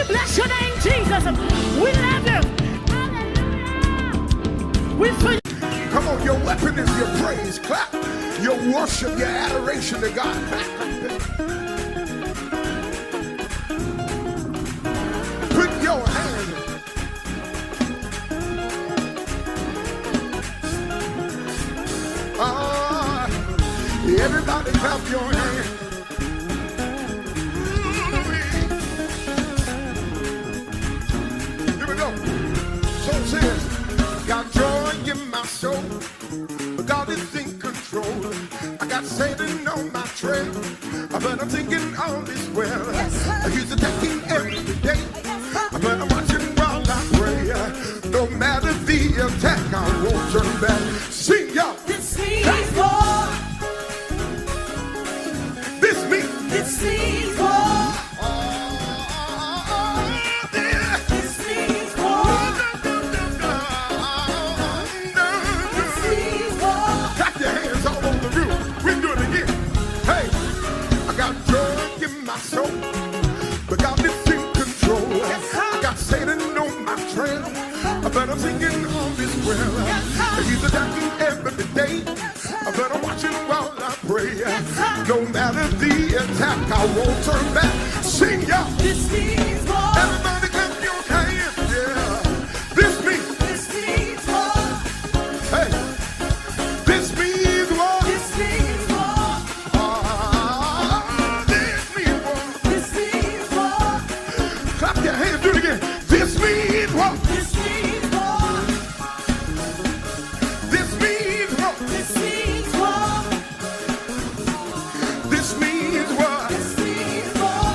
Bless your name, Jesus. We love you. Hallelujah. We put. Come on, your weapon is your praise. Clap. Your worship, your adoration to God. Put your hand. Everybody clap your hand. Here we go. So it says, got joy in my soul. God is in control. I got Satan on my trail, but I'm thinking all is well. He's attacking every day, but I'm watching while I pray. No matter the attack, I won't turn back. Sing, y'all. This means war. This means. This means war. This means war. This means war. Clap your hands all over the room. We do it again. Hey, I got joy in my soul, but God is in control. I got Satan on my trail, but I'm singing all this well. He's attacking every day, but I'm watching while I pray. No matter the attack, I won't turn back. Sing, y'all. This means war. Everybody clap your hands. Yeah. This means. This means war. Hey. This means what? This means war. This means what? This means war. Clap your hands. Do it again. This means what? This means war. This means what? This means war. This means what? This means war.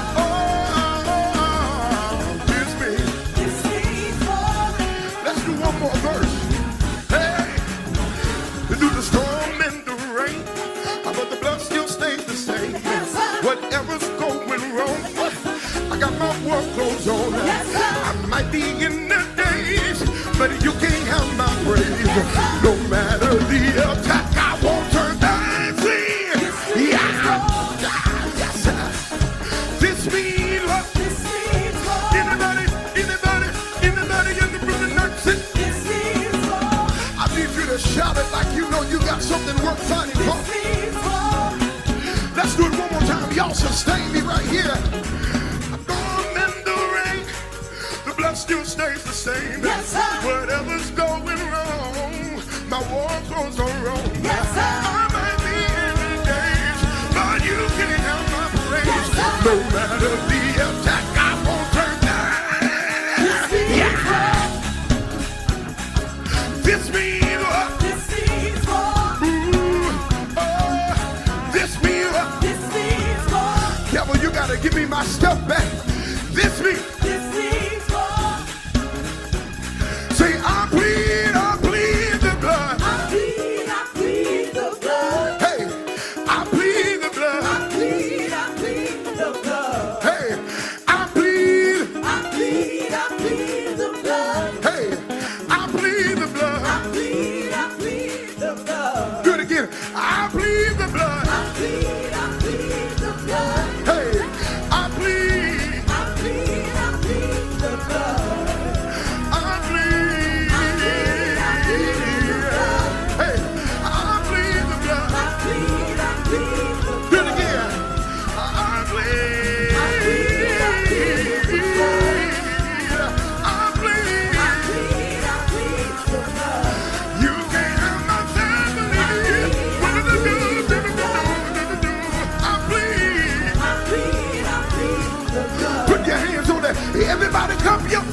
This means. This means war. Let's do one more verse. Hey, through the storm and the rain, but the blood still stays the same. Whatever's going wrong, I got my work clothes on. I might be in the days, but you can't have my praise. No matter the attack, I won't turn back. Yes, this means what? This means war. Anybody in the room tonight? This means war. I need you to shout it like you know you got something worth fighting for. This means war. Let's do it one more time. Y'all sustain me right here. I'm going in the rain. The blood still stays the same. Yes, sir. Whatever's going wrong, my war clothes are wrong. Yes, sir. I might be in the days, but you can't have my praise. Yes, sir. No matter the attack, I won't turn back. This means what? This means war. This means what? This means war. Devil, you gotta give me my stuff back. This means. This means war. Say, I plead the blood. I plead the blood. Hey, I plead the blood. I plead the blood. Hey, I plead. I plead the blood. Hey, I plead the blood. I plead the blood. Do it again. I plead the blood. I plead the blood. Hey, I plead. I plead the blood. I plead. Hey, I plead the blood. I plead the blood. Do it again. I plead. I plead. the blood. You can't have my family. What do? I plead. I plead the blood. Put your hands on that. Everybody come here.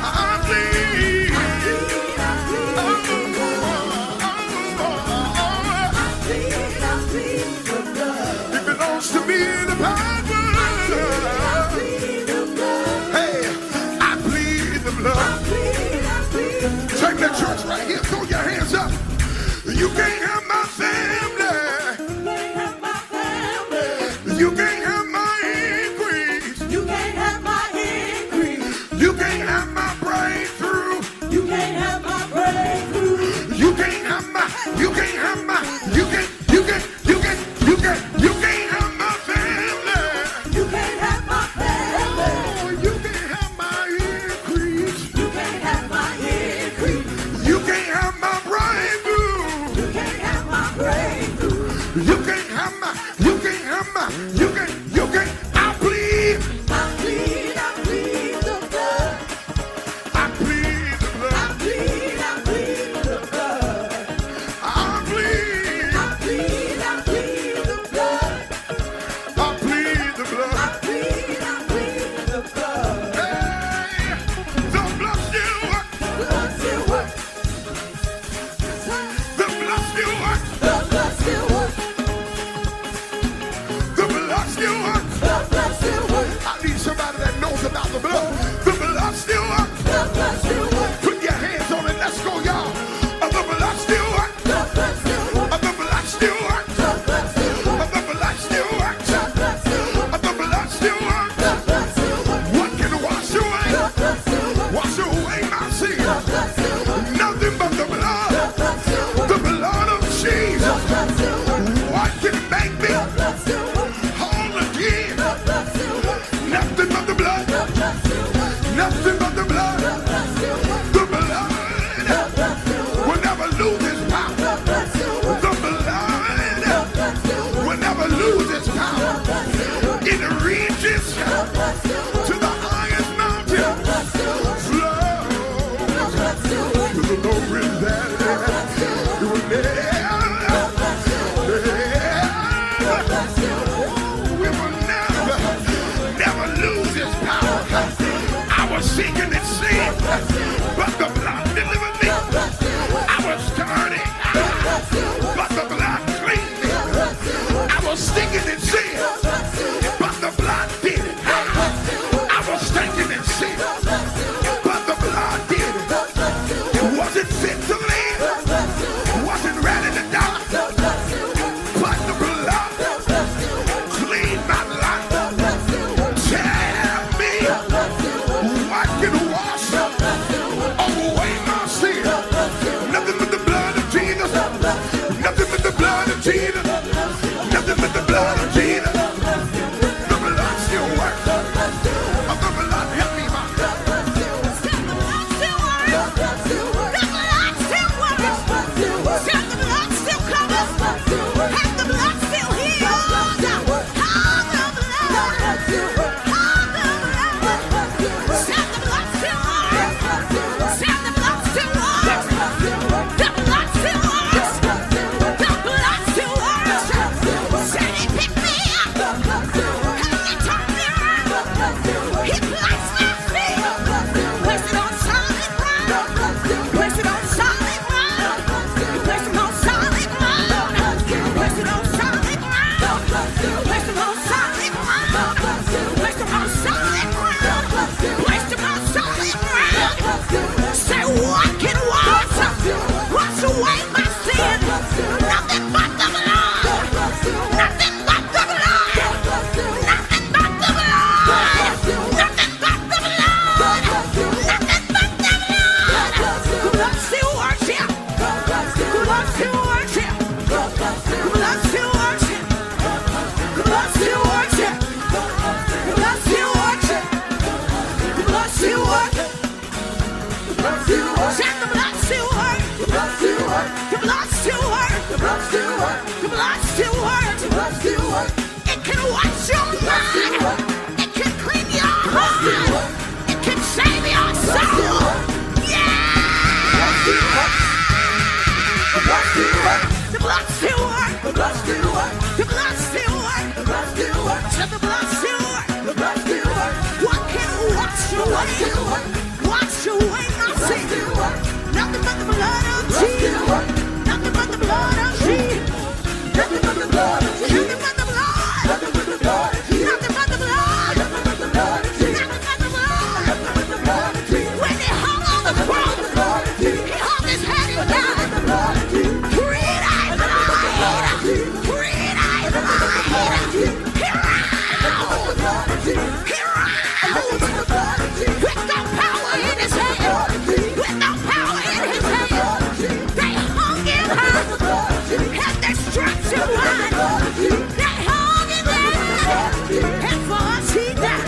I plead the blood. It belongs to me, the power. delivered me. I was dirty, but the blood cleaned me. I was stinking in sin, but the blood did it. I was stinking in sin, but the blood did it. Wasn't fit to live, wasn't ready to die, but the blood cleaned my life. Tell me what can wash away my sin. Nothing but the blood of Jesus. Nothing but the blood of Jesus. Nothing but the blood of Jesus. The blood still works. Oh, the blood help me, my God. It can wash your mind. It can clean your heart. It can save your soul. Yeah! The blood still works. The blood still works. The blood still works. The blood still works. The blood still works. The blood still works. The blood still works. What can wash away? Wash away my sin. Nothing but the blood of Jesus. Nothing but the blood of Jesus. Nothing but the blood of Jesus. Nothing but the blood. Nothing but the blood. Nothing but the blood. Nothing but the blood. Nothing but the blood. Nothing but the blood. When he hung on the cross, he hung his head and died. Three days later, 3 days later, he rose. With no power in his hand. With no power in his hand. They hung him high. And they stretched him wide. They hung him there. And for us he died.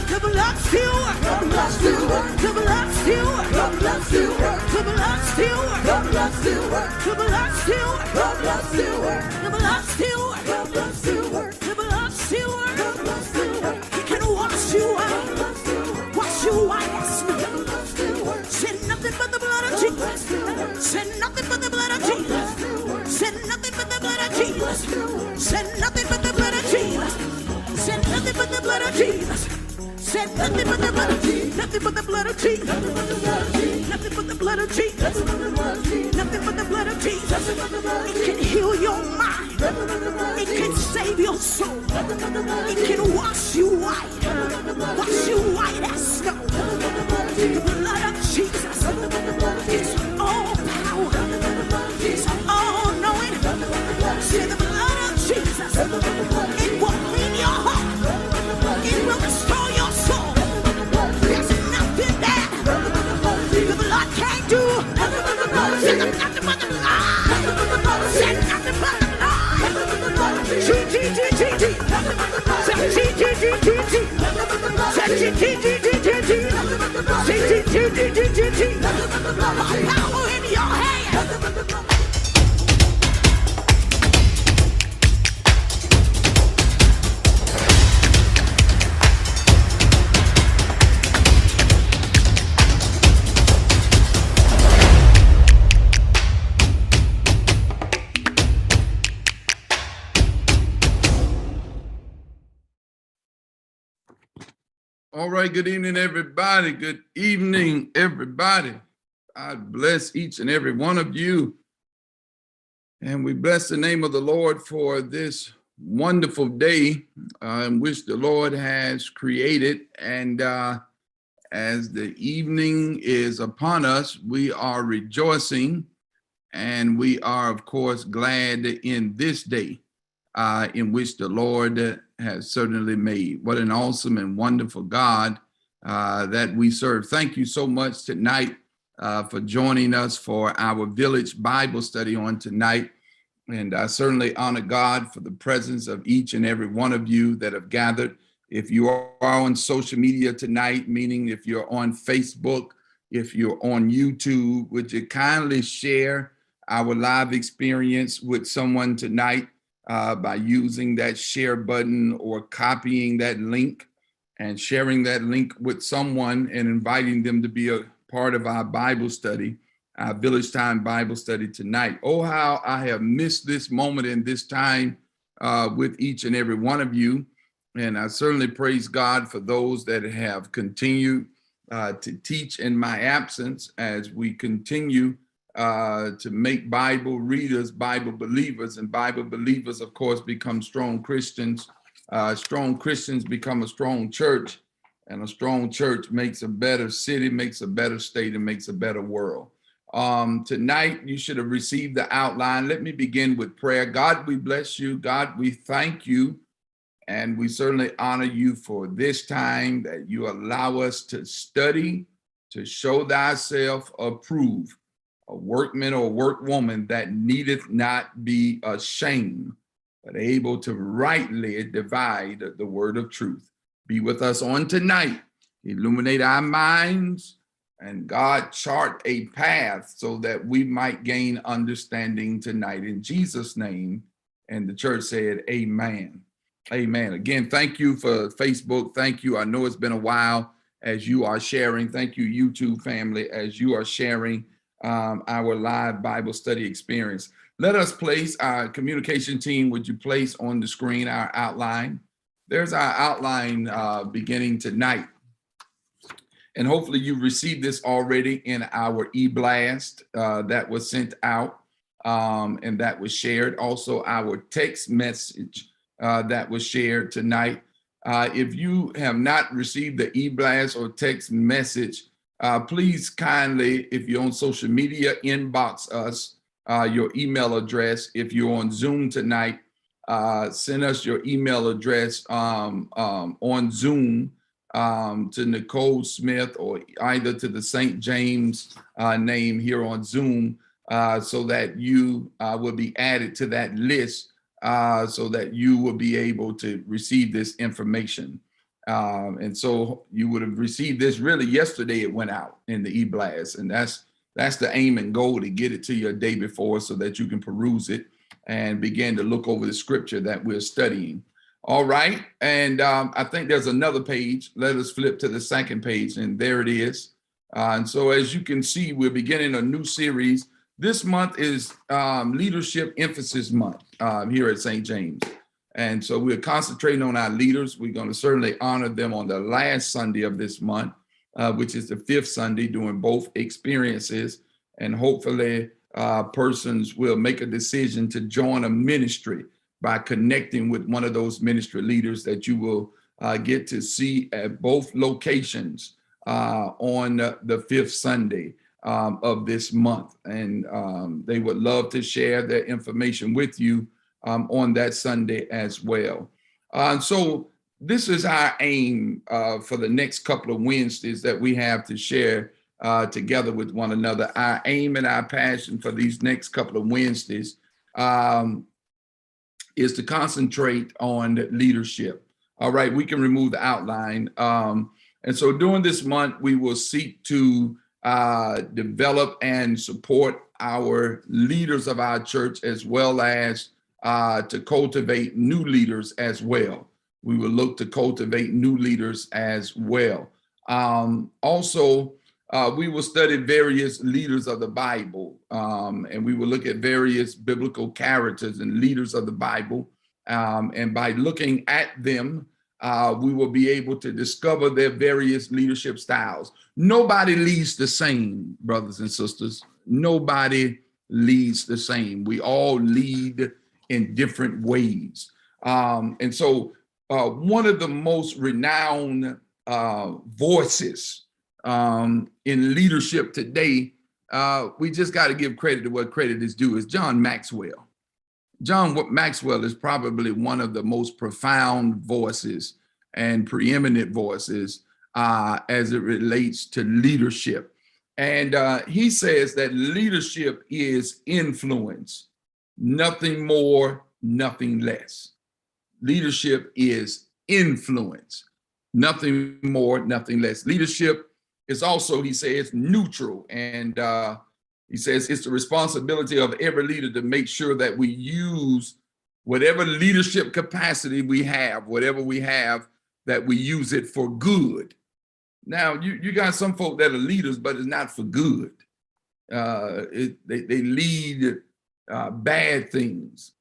The blood still works. The blood still works. The blood still works. The blood still works. The blood still works. The blood still works. The blood still works. The blood still works. The blood still works. The blood still works. The blood still works. The blood still works. He can wash you out. Wash you white as snow. Said nothing but the blood of Jesus. Said nothing but the blood of Jesus. Said nothing but the blood of Jesus. Said nothing but the blood of Jesus. Said nothing but the blood of Jesus. Said nothing but the blood of Jesus. Nothing but the blood of Jesus. Nothing but the blood of Jesus. Nothing but the blood of Jesus. It can heal your mind. It can save your soul. It can wash you white. Wash you white as snow. The blood of Jesus is all power. It's all knowing. Say the blood of Jesus. It will clean your heart. It will restore your soul. There's nothing that the blood can't do. Say nothing but the blood. Say nothing but the blood. G-G-G-G-G. Say G-G-G-G-G. Say G-G-G-G-G. Say G-G-G-G-G. Power in your hand. All right, good evening, everybody. Good evening, everybody. God bless each and every one of you. And we bless the name of the Lord for this wonderful day in which the Lord has created. And as the evening is upon us, we are rejoicing, and we are, of course, glad in this day in which the Lord has certainly made. What an awesome and wonderful God that we serve. Thank you so much tonight for joining us for our village Bible study on tonight. And I certainly honor God for the presence of each and every one of you that have gathered. If you are on social media tonight, meaning if you're on Facebook, if you're on YouTube, would you kindly share our live experience with someone tonight by using that share button or copying that link and sharing that link with someone and inviting them to be a part of our Bible study, our Village Time Bible study tonight. Oh, how I have missed this moment and this time with each and every one of you. And I certainly praise God for those that have continued to teach in my absence as we continue to make Bible readers, Bible believers, and Bible believers, of course, become strong Christians. Strong Christians become a strong church, and a strong church makes a better city, makes a better state, and makes a better world. Tonight, you should have received the outline. Let me begin with prayer. God, we bless you. God, we thank you. And we certainly honor you for this time that you allow us to study, to show thyself approved, a workman or workwoman that needeth not be ashamed, but able to rightly divide the word of truth. Be with us on tonight. Illuminate our minds, and God, chart a path so that we might gain understanding tonight. In Jesus' name. And the church said, amen. Amen. Again, thank you for Facebook. Thank you. I know it's been a while as you are sharing. Thank you, YouTube family, as you are sharing our live Bible study experience. Let us place our communication team. Would you place on the screen our outline? There's our outline beginning tonight. And hopefully you received this already in our e-blast that was sent out and that was shared. Also, our text message that was shared tonight. If you have not received the e-blast or text message, please kindly, if you're on social media, inbox us your email address. If you're on Zoom tonight, send us your email address on Zoom to Nicole Smith or either to the St. James name here on Zoom so that you will be added to that list so that you will be able to receive this information. And so you would have received this really yesterday. It went out in the e-blast, and that's the aim and goal, to get it to you a day before so that you can peruse it and begin to look over the scripture that we're studying. All right. And I think there's another page. Let us flip to the second page, and there it is. And so as you can see, we're beginning a new series. This month is Leadership Emphasis Month here at St. James. And so we're concentrating on our leaders. We're going to certainly honor them on the last Sunday of this month, which is the fifth Sunday, doing both experiences. And hopefully persons will make a decision to join a ministry by connecting with one of those ministry leaders that you will get to see at both locations on the fifth Sunday of this month. And they would love to share their information with you on that Sunday as well. So this is our aim for the next couple of Wednesdays that we have to share together with one another. Our aim and our passion for these next couple of Wednesdays is to concentrate on leadership. All right, we can remove the outline. And so during this month, we will seek to develop and support our leaders of our church, as well as to cultivate new leaders as well. We will look to cultivate new leaders as well. Also, we will study various leaders of the Bible, and we will look at various biblical characters and leaders of the Bible. And by looking at them, we will be able to discover their various leadership styles. Nobody leads the same, brothers and sisters. Nobody leads the same. We all lead in different ways. And so one of the most renowned voices in leadership today, we just got to give credit to what credit is due, is John Maxwell. John Maxwell is probably one of the most profound voices and preeminent voices as it relates to leadership. And he says that leadership is influence, nothing more, nothing less. Leadership is influence, nothing more, nothing less. Leadership is also, he says, neutral. And he says it's the responsibility of every leader to make sure that we use whatever leadership capacity we have, whatever we have, that we use it for good. Now, you got some folk that are leaders, but it's not for good. They lead bad things,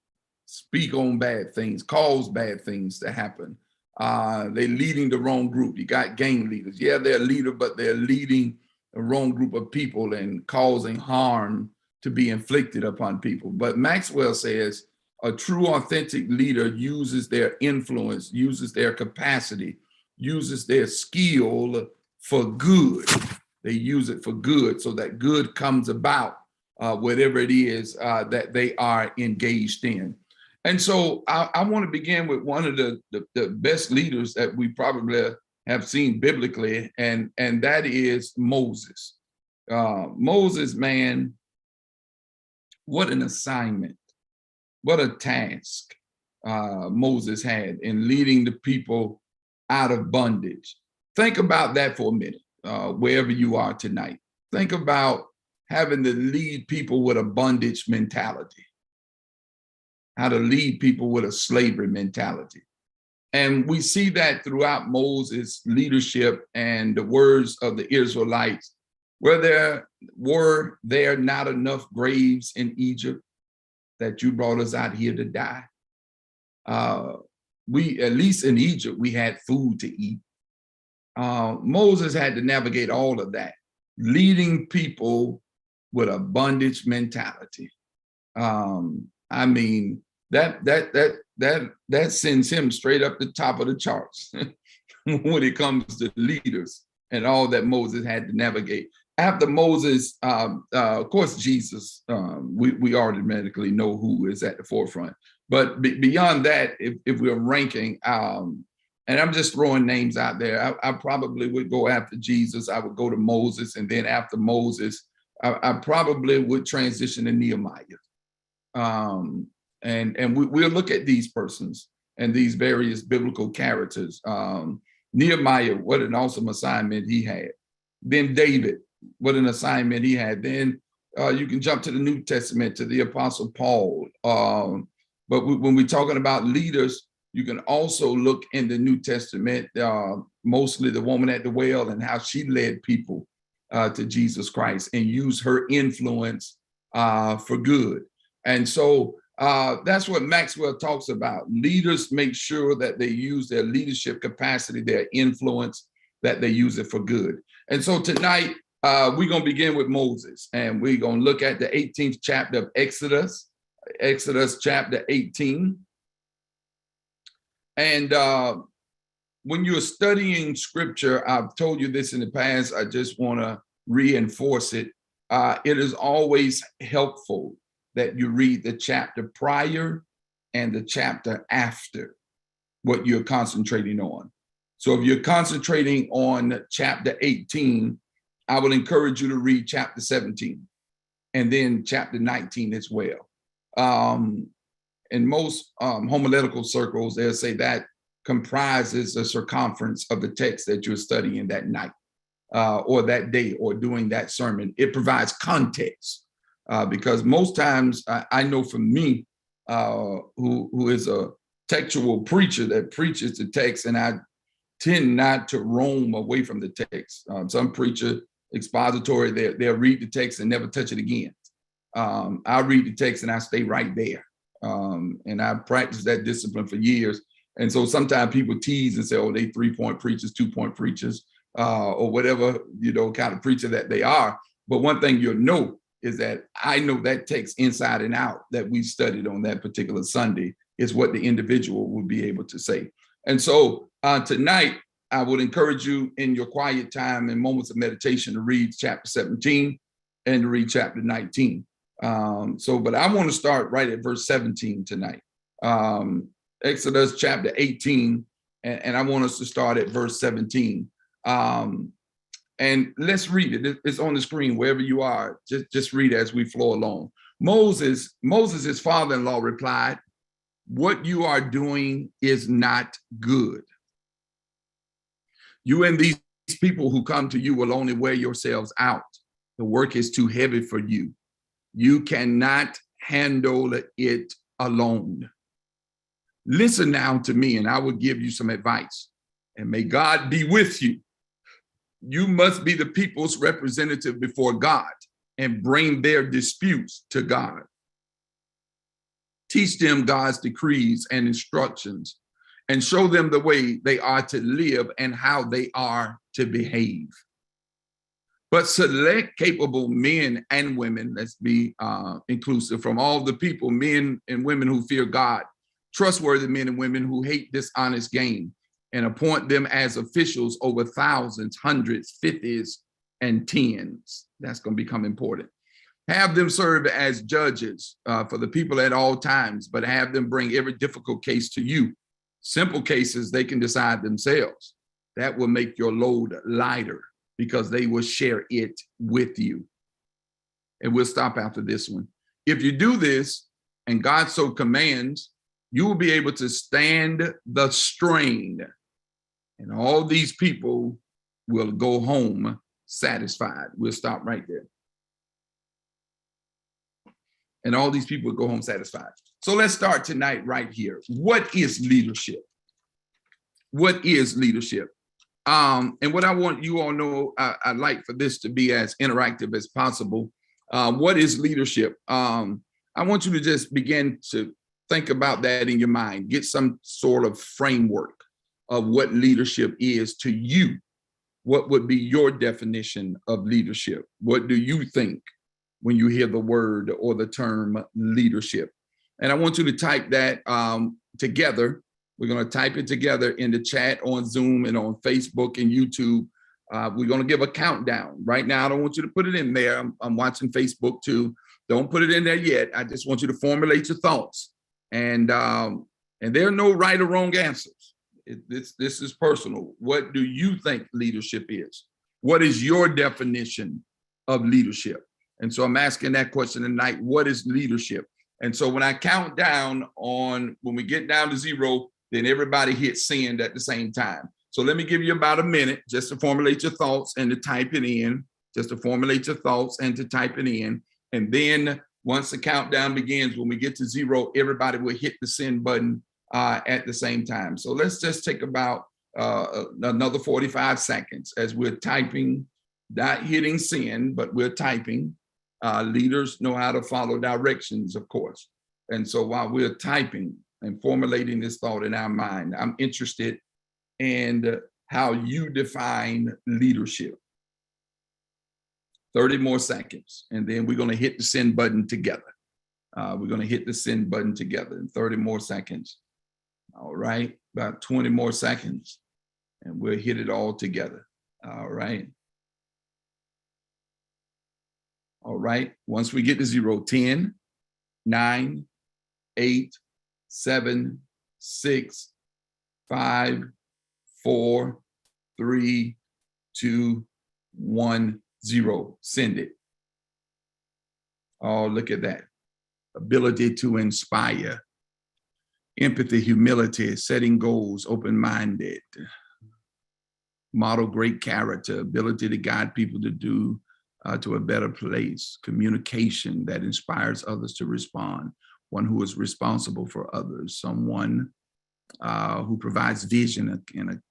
speak on bad things, cause bad things to happen. They're leading the wrong group. You got gang leaders. Yeah, they're a leader, but they're leading the wrong group of people and causing harm to be inflicted upon people. But Maxwell says a true, authentic leader uses their influence, uses their capacity, uses their skill for good. They use it for good so that good comes about, whatever it is that they are engaged in. And so I want to begin with one of the best leaders that we probably have seen biblically, and that is Moses. Moses, man, what an assignment, what a task Moses had in leading the people out of bondage. Think about that for a minute, wherever you are tonight. Think about having to lead people with a bondage mentality, how to lead people with a slavery mentality. And we see that throughout Moses' leadership and the words of the Israelites, where there not enough graves in Egypt that you brought us out here to die. We, at least in Egypt, we had food to eat. Moses had to navigate all of that, leading people with a bondage mentality. I mean, that sends him straight up the top of the charts when it comes to leaders and all that Moses had to navigate. After Moses, of course, Jesus, we automatically know who is at the forefront. But beyond that, if we're ranking, and I'm just throwing names out there, I probably would go after Jesus. I would go to Moses, and then after Moses, I probably would transition to Nehemiah. And we'll look at these persons and these various biblical characters. Nehemiah, what an awesome assignment he had. Then David, what an assignment he had. Then you can jump to the New Testament, to the Apostle Paul. But when we're talking about leaders, you can also look in the New Testament, mostly the woman at the well and how she led people to Jesus Christ and used her influence for good. And so that's what Maxwell talks about. Leaders make sure that they use their leadership capacity, their influence, that they use it for good. And so tonight, we're going to begin with Moses, and we're going to look at the 18th chapter of Exodus chapter 18. And when you're studying scripture, I've told you this in the past, I just want to reinforce it. It is always helpful that you read the chapter prior and the chapter after what you're concentrating on. So if you're concentrating on chapter 18, I would encourage you to read chapter 17 and then chapter 19 as well. In most homiletical circles, they'll say that comprises the circumference of the text that you're studying that night or that day or during that sermon. It provides context. Because most times I know for me, who is a textual preacher that preaches the text, and I tend not to roam away from the text. Some preacher expository, they'll read the text and never touch it again. I read the text and I stay right there. And I've practiced that discipline for years. And so sometimes people tease and say, oh, they 3-point preachers, 2-point preachers, or whatever, kind of preacher that they are. But one thing you'll know is that I know that text inside and out that we studied on that particular Sunday is what the individual will be able to say. And so tonight, I would encourage you in your quiet time and moments of meditation to read chapter 17 and to read chapter 19. But I want to start right at verse 17 tonight. Exodus chapter 18, and I want us to start at verse 17. And let's read it. It's on the screen wherever you are. Just read as we flow along. Moses' father-in-law replied, "What you are doing is not good. You and these people who come to you will only wear yourselves out. The work is too heavy for you. You cannot handle it alone. Listen now to me, and I will give you some advice. And may God be with you. You must be the people's representative before God and bring their disputes to God. Teach them God's decrees and instructions and show them the way they are to live and how they are to behave. But select capable men and women, let's be inclusive, from all the people, men and women who fear God, trustworthy men and women who hate dishonest gain, and appoint them as officials over thousands, hundreds, fifties, and tens." That's going to become important. "Have them serve as judges for the people at all times, but have them bring every difficult case to you. Simple cases they can decide themselves. That will make your load lighter because they will share it with you." And we'll stop after this one. "If you do this, and God so commands, you will be able to stand the strain, and all these people will go home satisfied." We'll stop right there. And all these people will go home satisfied. So let's start tonight right here. What is leadership? What is leadership? And what I want you all to know, I'd like for this to be as interactive as possible. What is leadership? I want you to just begin to think about that in your mind. Get some sort of framework of what leadership is to you. What would be your definition of leadership? What do you think when you hear the word or the term leadership? And I want you to type that together. We're going to type it together in the chat on Zoom and on Facebook and YouTube. We're going to give a countdown. Right now, I don't want you to put it in there. I'm watching Facebook too. Don't put it in there yet. I just want you to formulate your thoughts. And there are no right or wrong answers. This is personal. What do you think leadership is? What is your definition of leadership? And so I'm asking that question tonight. What is leadership? And so when I count down when we get down to 0, then everybody hits send at the same time. So let me give you about a minute just to formulate your thoughts and to type it in, And then once the countdown begins, when we get to 0, everybody will hit the send button at the same time. So let's just take about another 45 seconds as we're typing, not hitting send, but we're typing. Leaders know how to follow directions, of course. And so while we're typing and formulating this thought in our mind, I'm interested in how you define leadership. 30 more seconds, and then we're going to hit the send button together. In 30 more seconds. All right, about 20 more seconds, and we'll hit it all together. All right. All right, once we get to 0, 10, 9, 8, 7, 6, 5, 4, 3, 2, 1, 0. Send it. Oh, look at that. Ability to inspire. Empathy, humility, setting goals, open-minded. Model great character, ability to guide people to a better place. Communication that inspires others to respond. One who is responsible for others. Someone who provides vision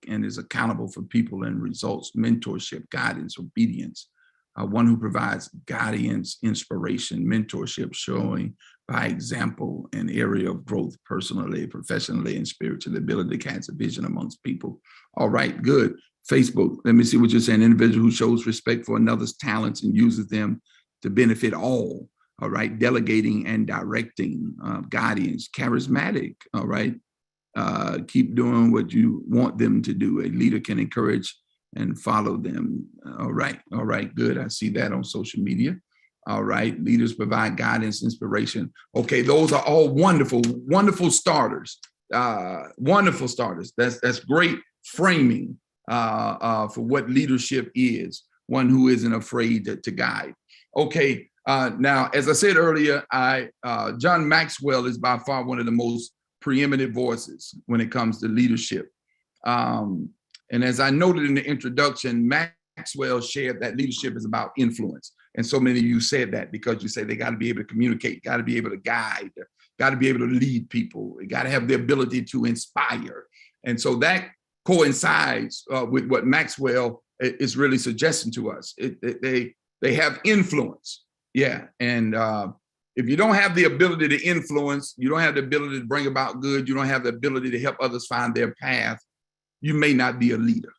and is accountable for people and results. Mentorship, guidance, obedience. one who provides guidance, inspiration, mentorship, showing by example an area of growth personally, professionally, and spiritually, ability to cast a vision amongst people. All right, good. Facebook, let me see what you're saying. An individual who shows respect for another's talents and uses them to benefit all. All right, delegating and directing, guidance, charismatic. All right, keep doing what you want them to do. A leader can encourage and follow them. All right, good. I see that on social media. All right, leaders provide guidance, inspiration. Okay, those are all wonderful starters. Wonderful starters. That's great framing for what leadership is. One who isn't afraid to guide. Okay, now as I said earlier, John Maxwell is by far one of the most preeminent voices when it comes to leadership. And as I noted in the introduction, Maxwell shared that leadership is about influence. And so many of you said that because you say they got to be able to communicate, got to be able to guide, got to be able to lead people, got to have the ability to inspire. And so that coincides with what Maxwell is really suggesting to us. They have influence. Yeah. And if you don't have the ability to influence, you don't have the ability to bring about good, you don't have the ability to help others find their path, you may not be a leader.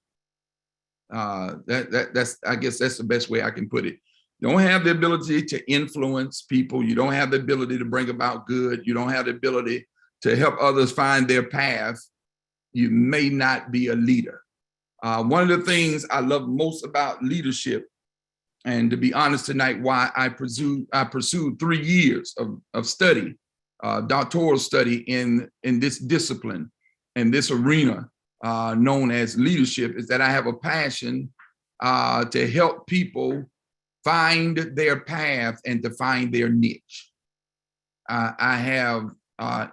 That's I guess that's the best way I can put it. You don't have the ability to influence people. You don't have the ability to bring about good. You don't have the ability to help others find their path. You may not be a leader. One of the things I love most about leadership, and to be honest tonight, why I pursued 3 years of study, doctoral study in this discipline, in this arena known as leadership, is that I have a passion to help people find their path and to find their niche. I have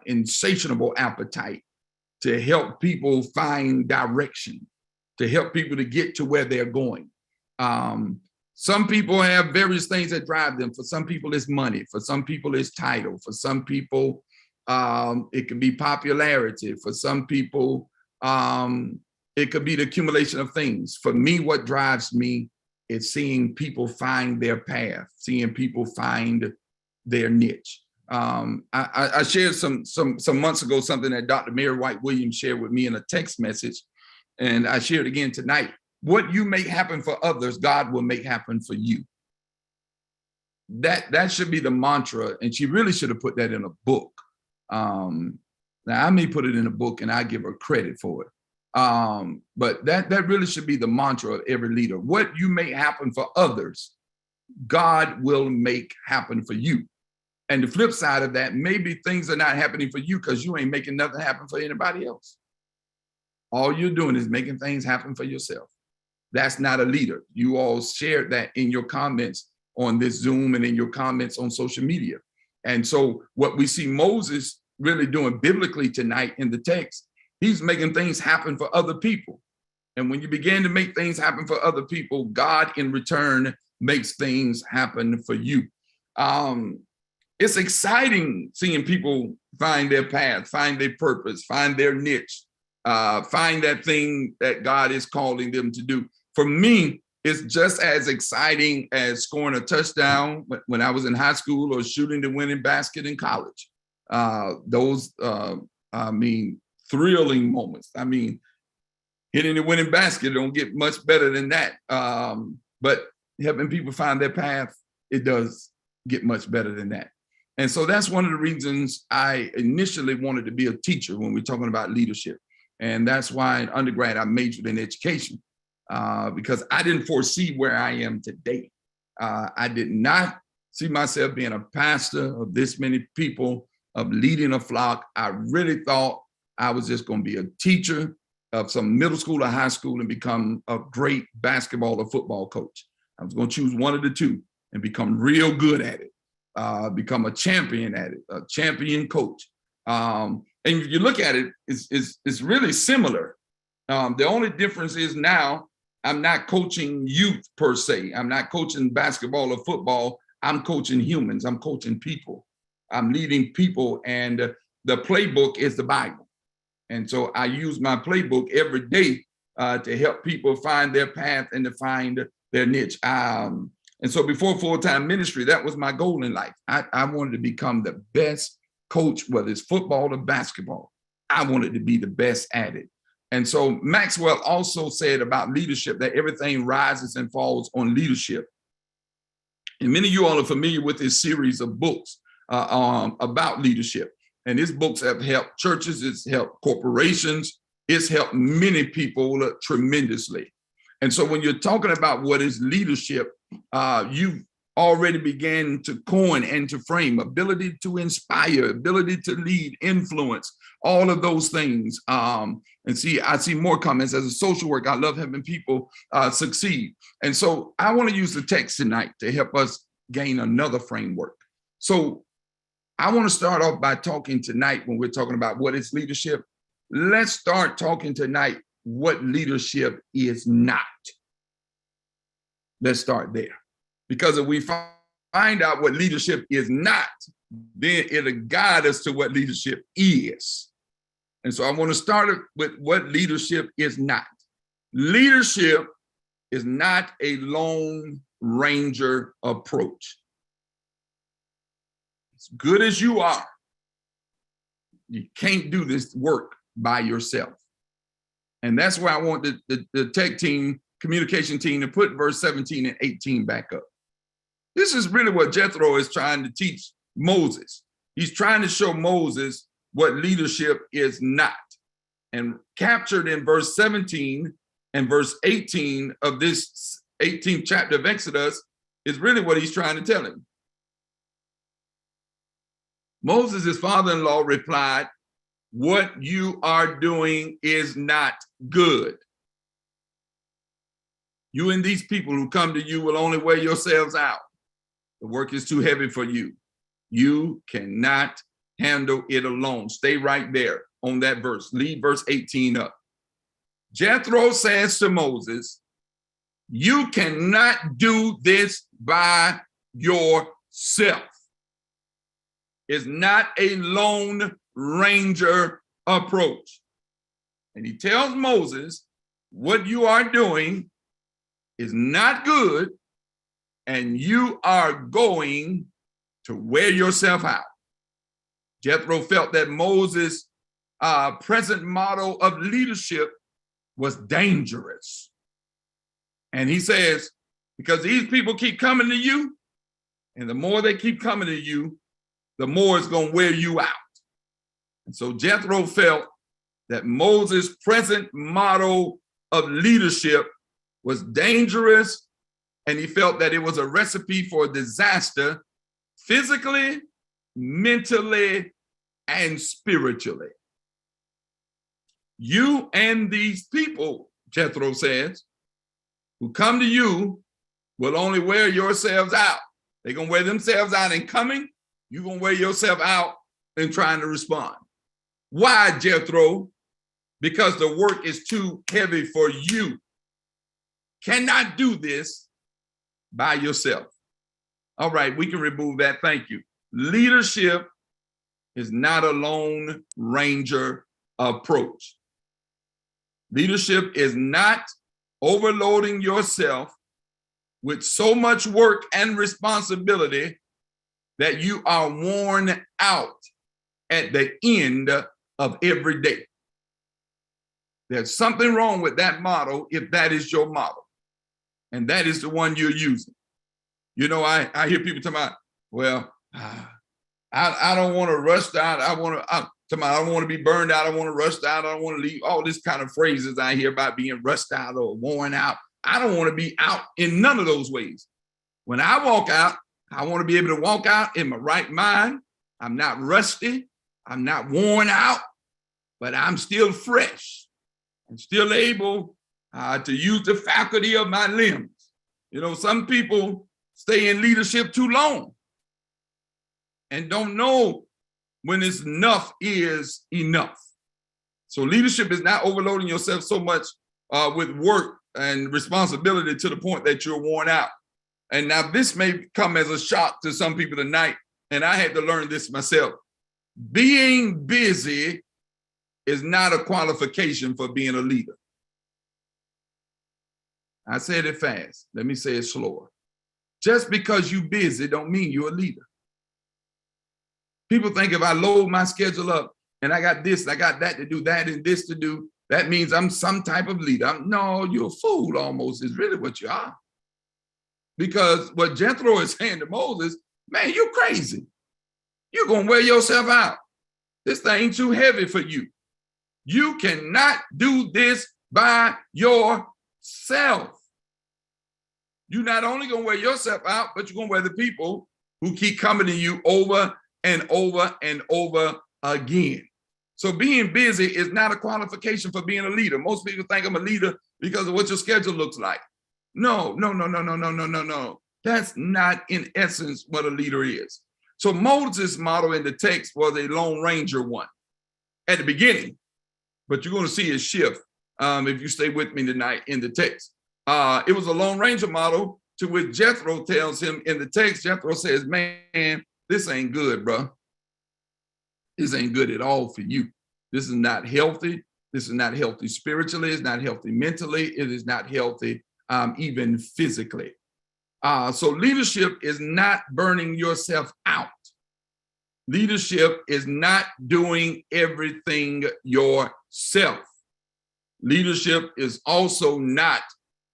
insatiable appetite to help people find direction, to help people to get to where they're going. Some people have various things that drive them. For some people, it's money. For some people, it's title. For some people, it can be popularity. For some people, it could be the accumulation of things. For me, what drives me is seeing people find their path, seeing people find their niche. I shared some months ago something that Dr. Mary White Williams shared with me in a text message, and I shared again tonight. What you make happen for others, God will make happen for you. That should be the mantra, and she really should have put that in a book. Now I may put it in a book, and I give her credit for it. But that really should be the mantra of every leader. What you make happen for others, God will make happen for you. And the flip side of that, maybe things are not happening for you because you ain't making nothing happen for anybody else. All you're doing is making things happen for yourself. That's not a leader. You all shared that in your comments on this Zoom and in your comments on social media. And so what we see Moses really doing biblically tonight in the text, he's making things happen for other people. And when you begin to make things happen for other people, God in return makes things happen for you. It's exciting seeing people find their path, find their purpose, find their niche, find that thing that God is calling them to do. For me, it's just as exciting as scoring a touchdown when I was in high school or shooting the winning basket in college. Those thrilling moments. I mean, hitting the winning basket don't get much better than that. But helping people find their path, it does get much better than that. And so that's one of the reasons I initially wanted to be a teacher when we're talking about leadership. And that's why in undergrad, I majored in education because I didn't foresee where I am today. I did not see myself being a pastor of this many people, of leading a flock. I really thought I was just going to be a teacher of some middle school or high school and become a great basketball or football coach. I was going to choose one of the two and become real good at it, become a champion at it, a champion coach. And if you look at it, it's really similar. The only difference is now I'm not coaching youth per se. I'm not coaching basketball or football. I'm coaching humans. I'm coaching people. I'm leading people, and the playbook is the Bible. And so I use my playbook every day to help people find their path and to find their niche. And so before full-time ministry, that was my goal in life. I wanted to become the best coach, whether it's football or basketball. I wanted to be the best at it. And so Maxwell also said about leadership that everything rises and falls on leadership. And many of you all are familiar with this series of books about leadership. And his books have helped churches, it's helped corporations, it's helped many people tremendously. And so when you're talking about what is leadership, you've already began to coin and to frame ability to inspire, ability to lead, influence, all of those things. And see, I see more comments. As a social worker, I love having people succeed. And so I want to use the text tonight to help us gain another framework. So I want to start off by talking tonight, when we're talking about what is leadership, let's start talking tonight what leadership is not. Let's start there. Because if we find out what leadership is not, then it'll guide us to what leadership is. And so I want to start with what leadership is not. Leadership is not a Lone Ranger approach. As good as you are, you can't do this work by yourself. And that's why I want the tech team, communication team, to put verse 17 and 18 back up. This is really what Jethro is trying to teach Moses. He's trying to show Moses what leadership is not. And captured in verse 17 and verse 18 of this 18th chapter of Exodus is really what he's trying to tell him. Moses, his father-in-law, replied, "What you are doing is not good. You and these people who come to you will only wear yourselves out. The work is too heavy for you. You cannot handle it alone." Stay right there on that verse. Leave verse 18 up. Jethro says to Moses, "You cannot do this by yourself." It's not a Lone Ranger approach. And he tells Moses, what you are doing is not good, and you are going to wear yourself out. Jethro felt that Moses' present model of leadership was dangerous. And he says, because these people keep coming to you, and the more they keep coming to you, the more it's going to wear you out. And so Jethro felt that Moses' present model of leadership was dangerous, and he felt that it was a recipe for disaster physically, mentally, and spiritually. You and these people, Jethro says, who come to you will only wear yourselves out. They're going to wear themselves out in coming. You're going to wear yourself out in trying to respond. Why, Jethro? Because the work is too heavy for you. Cannot do this by yourself. All right, we can remove that. Thank you. Leadership is not a Lone Ranger approach. Leadership is not overloading yourself with so much work and responsibility that you are worn out at the end of every day. There's something wrong with that model if that is your model, and that is the one you're using. You know, I hear people talking about, well, I don't want to rust out. I don't want to be burned out. I want to rust out. I don't want to leave. All this kind of phrases I hear about being rust out or worn out. I don't want to be out in none of those ways. When I walk out, I want to be able to walk out in my right mind. I'm not rusty. I'm not worn out, but I'm still fresh. I'm still able to use the faculty of my limbs. You know, some people stay in leadership too long and don't know when enough is enough. So leadership is not overloading yourself so much with work and responsibility to the point that you're worn out. And now this may come as a shock to some people tonight, and I had to learn this myself. Being busy is not a qualification for being a leader. I said it fast. Let me say it slower. Just because you're busy don't mean you're a leader. People think if I load my schedule up and I got this, I got that to do, that and this to do, that means I'm some type of leader. No, you're a fool almost is really what you are. Because what Jethro is saying to Moses, man, you're crazy. You're going to wear yourself out. This thing too heavy for you. You cannot do this by yourself. You're not only going to wear yourself out, but you're going to wear the people who keep coming to you over and over and over again. So being busy is not a qualification for being a leader. Most people think I'm a leader because of what your schedule looks like. No. That's not in essence what a leader is. So Moses' model in the text was a Lone Ranger one at the beginning, but you're going to see a shift if you stay with me tonight in the text. It was a Lone Ranger model to which Jethro tells him in the text. Jethro says, man, this ain't good, bro. This ain't good at all for you. This is not healthy. This is not healthy spiritually. It's not healthy mentally. It is not healthy even physically. So leadership is not burning yourself out. Leadership is not doing everything yourself. Leadership is also not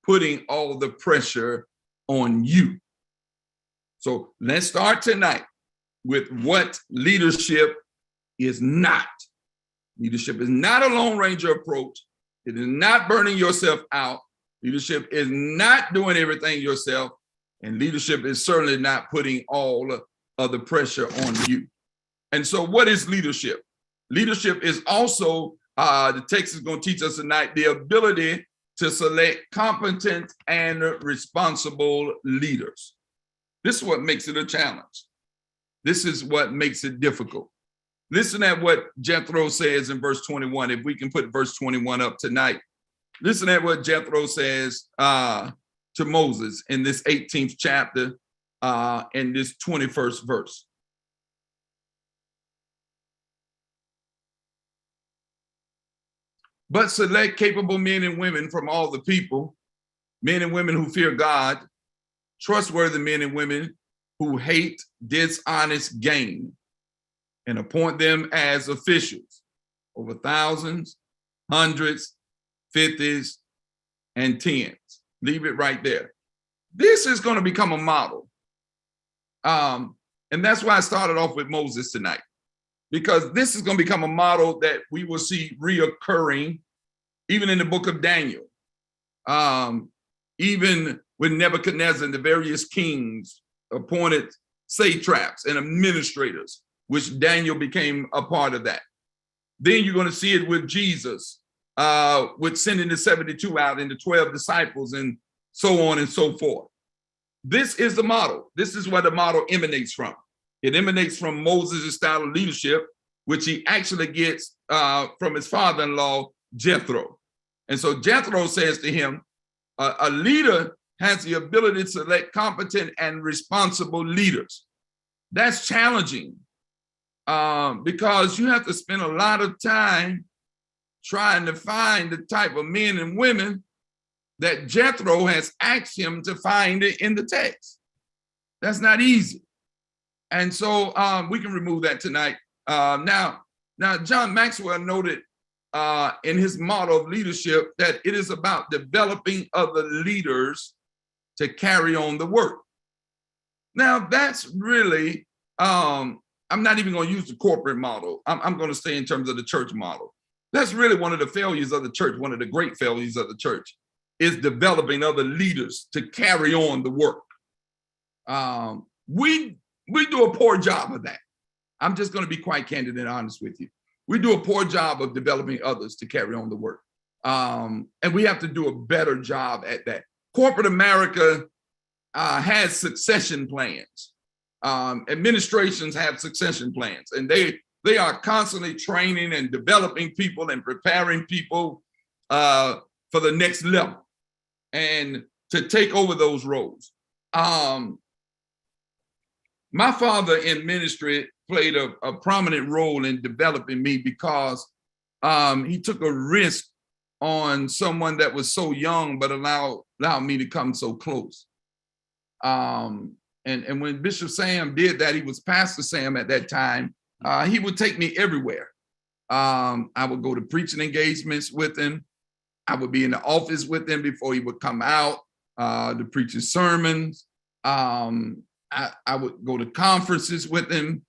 putting all the pressure on you. So let's start tonight with what leadership is not. Leadership is not a Lone Ranger approach. It is not burning yourself out. Leadership is not doing everything yourself. And leadership is certainly not putting all of the pressure on you. And so what is leadership? Leadership is also, the text is going to teach us tonight, the ability to select competent and responsible leaders. This is what makes it a challenge. This is what makes it difficult. Listen at what Jethro says in verse 21. If we can put verse 21 up tonight. Listen at what Jethro says to Moses in this 18th chapter and this 21st verse. But select capable men and women from all the people, men and women who fear God, trustworthy men and women who hate dishonest gain, and appoint them as officials over thousands, hundreds, fifties, and tens. Leave it right there. This is going to become a model. And that's why I started off with Moses tonight, because this is going to become a model that we will see reoccurring even in the book of Daniel. Even with Nebuchadnezzar and the various kings appointed satraps and administrators, which Daniel became a part of that. Then you're going to see it with Jesus, with sending the 72 out and the 12 disciples and so on and so forth. This is the model. This is where the model emanates from. It emanates from Moses' style of leadership, which he actually gets from his father-in-law, Jethro. And so Jethro says to him, a leader has the ability to select competent and responsible leaders. That's challenging because you have to spend a lot of time trying to find the type of men and women that Jethro has asked him to find it in the text. That's not easy. And so we can remove that tonight. Now, John Maxwell noted in his model of leadership that it is about developing other leaders to carry on the work. Now, that's really, I'm not even going to use the corporate model. I'm going to stay in terms of the church model. That's really one of the failures of the church. One of the great failures of the church is developing other leaders to carry on the work. We do a poor job of that. I'm just going to be quite candid and honest with you. We do a poor job of developing others to carry on the work. And we have to do a better job at that. Corporate America has succession plans. Administrations have succession plans, and they are constantly training and developing people and preparing people for the next level and to take over those roles. My father in ministry played a prominent role in developing me because he took a risk on someone that was so young but allowed me to come so close. And when Bishop Sam did that, he was Pastor Sam at that time. He would take me everywhere. I would go to preaching engagements with him. I would be in the office with him before he would come out to preach his sermons. I would go to conferences with him.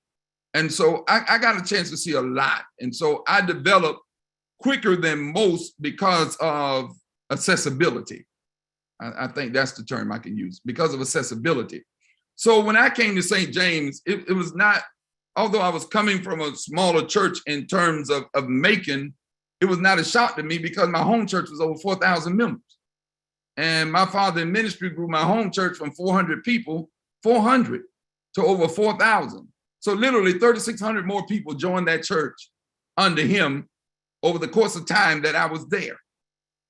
And so I got a chance to see a lot. And so I developed quicker than most because of accessibility. I think that's the term I can use, because of accessibility. So when I came to St. James, it was not, although I was coming from a smaller church in terms of Macon, it was not a shock to me because my home church was over 4,000 members. And my father in ministry grew my home church from 400 people, 400 to over 4,000. So literally 3,600 more people joined that church under him over the course of time that I was there.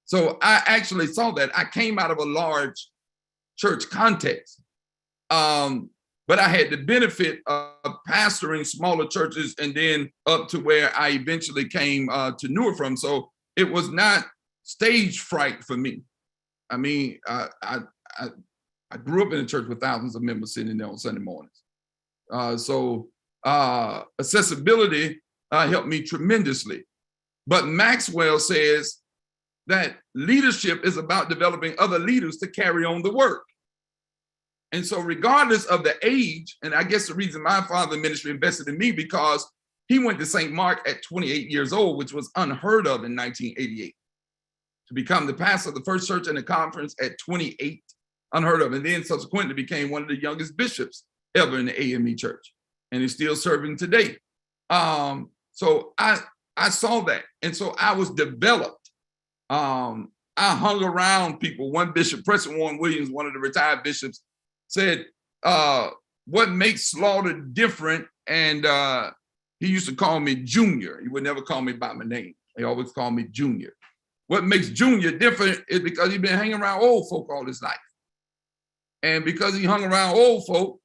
So I actually saw that. I came out of a large church context, but I had the benefit of pastoring smaller churches and then up to where I eventually came to Newark from. So it was not stage fright for me. I mean, I grew up in a church with thousands of members sitting there on Sunday mornings. So accessibility helped me tremendously. But Maxwell says that leadership is about developing other leaders to carry on the work. And so regardless of the age, and I guess the reason my father ministry invested in me, because he went to St. Mark at 28 years old, which was unheard of in 1988. To become the pastor of the first church in the conference at 28, unheard of. And then subsequently became one of the youngest bishops ever in the AME church. And is still serving today. So I saw that. And so I was developed. I hung around people. One bishop, Preston Warren Williams, one of the retired bishops, said, what makes Slaughter different? And he used to call me Junior. He would never call me by my name. He always called me Junior. What makes Junior different is because he's been hanging around old folk all his life. And because he hung around old folk,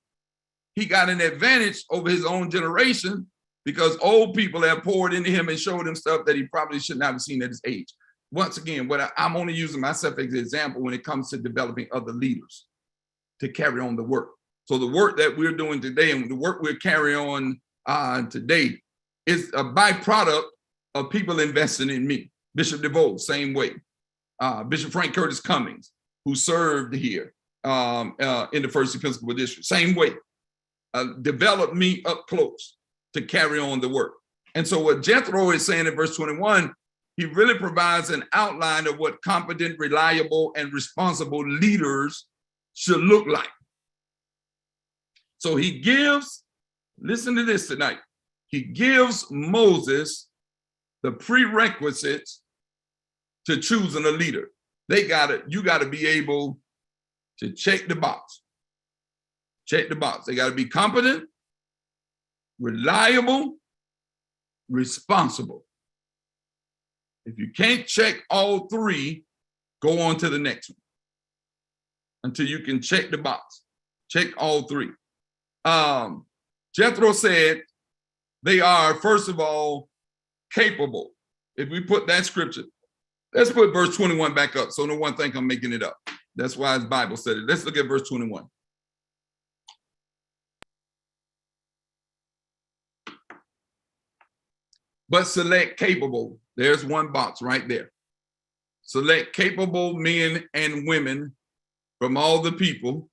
he got an advantage over his own generation because old people have poured into him and showed him stuff that he probably should not have seen at his age. Once again, I'm only using myself as an example when it comes to developing other leaders to carry on the work. So the work that we're doing today and the work we're carrying on today is a byproduct of people investing in me. Bishop DeVoe, same way. Bishop Frank Curtis Cummings, who served here in the First Episcopal District, same way. Developed me up close to carry on the work. And so what Jethro is saying in verse 21, he really provides an outline of what competent, reliable, and responsible leaders should look like. So he gives, listen to this tonight, he gives Moses the prerequisites to choosing a leader. You gotta be able to check the box. Check the box. They gotta be competent, reliable, responsible. If you can't check all three, go on to the next one until you can check the box. Check all three. Jethro said they are, first of all, capable. If we put that scripture, let's put verse 21 back up so no one think I'm making it up. That's why his Bible said it. Let's look at verse 21. But select capable. There's one box right there. Select capable men and women from all the people.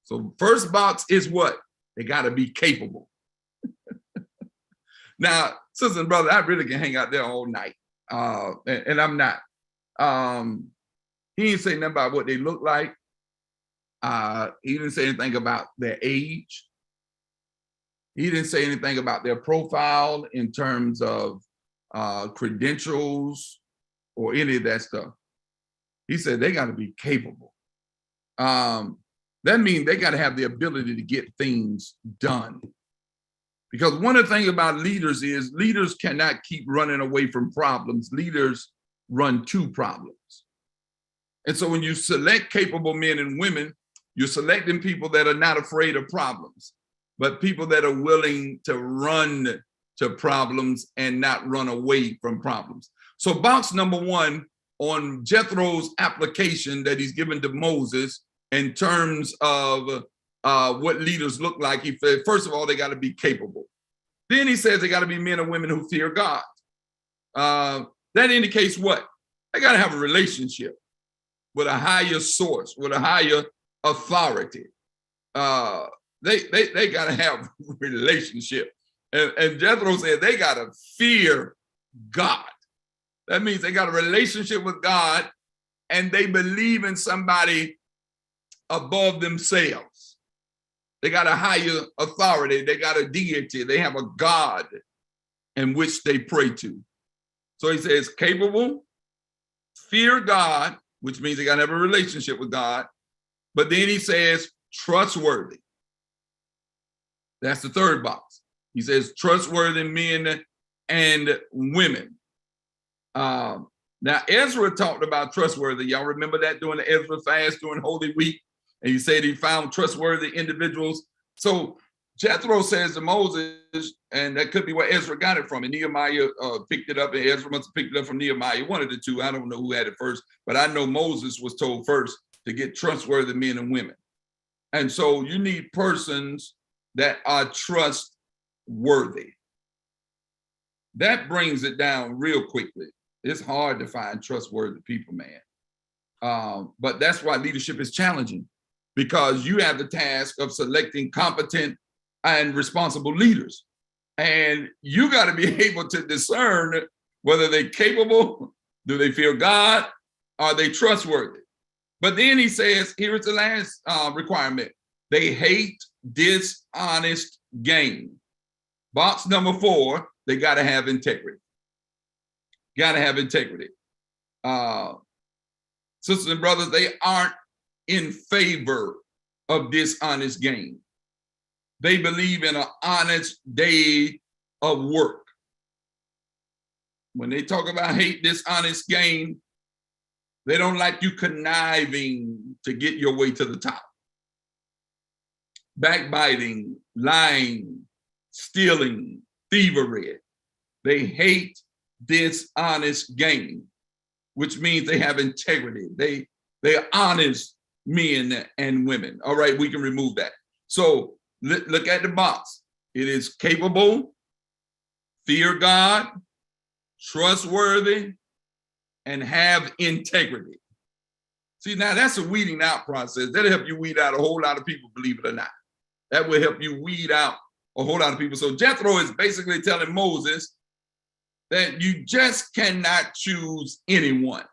So first box is what? They got to be capable. Now, sisters and brothers, I really can hang out there all night. And I'm not. He didn't say nothing about what they look like. He didn't say anything about their age. He didn't say anything about their profile in terms of credentials or any of that stuff. He said they got to be capable. That means they got to have the ability to get things done. Because one of the things about leaders is leaders cannot keep running away from problems. Leaders run to problems. And so when you select capable men and women, you're selecting people that are not afraid of problems, but people that are willing to run to problems and not run away from problems. So box number one on Jethro's application that he's given to Moses in terms of what leaders look like. He said, first of all, they got to be capable. Then he says they got to be men and women who fear God. That indicates what? They got to have a relationship with a higher source, with a higher authority. They got to have a relationship. And Jethro said they got to fear God. That means they got a relationship with God and they believe in somebody above themselves. They got a higher authority. They got a deity. They have a God in which they pray to. So he says capable, fear God, which means they got to have a relationship with God. But then he says trustworthy. That's the third box. He says trustworthy men and women. Now, Ezra talked about trustworthy. Y'all remember that during the Ezra fast, during Holy Week? And he said he found trustworthy individuals. So Jethro says to Moses, and that could be where Ezra got it from. And Nehemiah picked it up, and Ezra must have picked it up from Nehemiah. One of the two. I don't know who had it first, but I know Moses was told first to get trustworthy men and women. And so you need persons that are trustworthy. That brings it down real quickly. It's hard to find trustworthy people, man. But that's why leadership is challenging, because you have the task of selecting competent and responsible leaders. And you got to be able to discern whether they're capable, do they fear God, are they trustworthy? But then he says, here's the last requirement. They hate dishonest gain. Box number 4, they got to have integrity. Got to have integrity. Sisters and brothers, they aren't in favor of dishonest gain. They believe in an honest day of work. When they talk about hate dishonest gain, they don't like you conniving to get your way to the top. Backbiting, lying, stealing, thievery. They hate dishonest gain, which means they have integrity. They are honest men and women. All right, we can remove that. So look at the box. It is capable, fear God, trustworthy, and have integrity. See, now that's a weeding out process. That'll help you weed out a whole lot of people, believe it or not. That will help you weed out a whole lot of people. So Jethro is basically telling Moses that you just cannot choose anyone.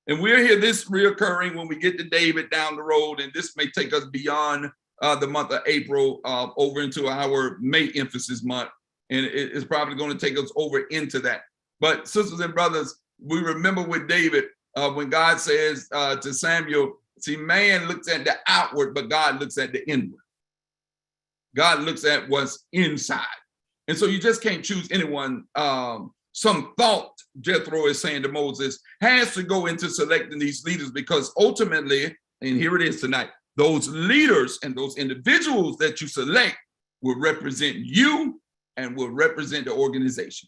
And we'll hear this reoccurring when we get to David down the road, and this may take us beyond the month of April over into our May emphasis month, and it's probably going to take us over into that. But sisters and brothers, we remember with David, when God says to Samuel, see, man looks at the outward, but God looks at the inward. God looks at what's inside. And so you just can't choose anyone. Some thought, Jethro is saying to Moses, has to go into selecting these leaders, because ultimately, and here it is tonight, those leaders and those individuals that you select will represent you and will represent the organization.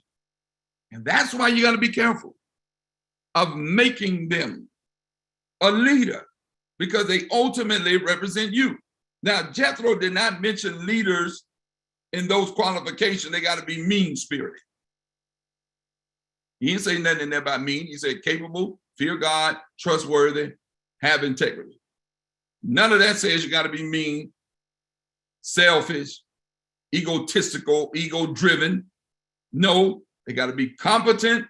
And that's why you got to be careful of making them a leader, because they ultimately represent you. Now, Jethro did not mention leaders in those qualifications. They got to be mean-spirited. He didn't say nothing in there about mean. He said capable, fear God, trustworthy, have integrity. None of that says you got to be mean, selfish, egotistical, ego-driven. No, they got to be competent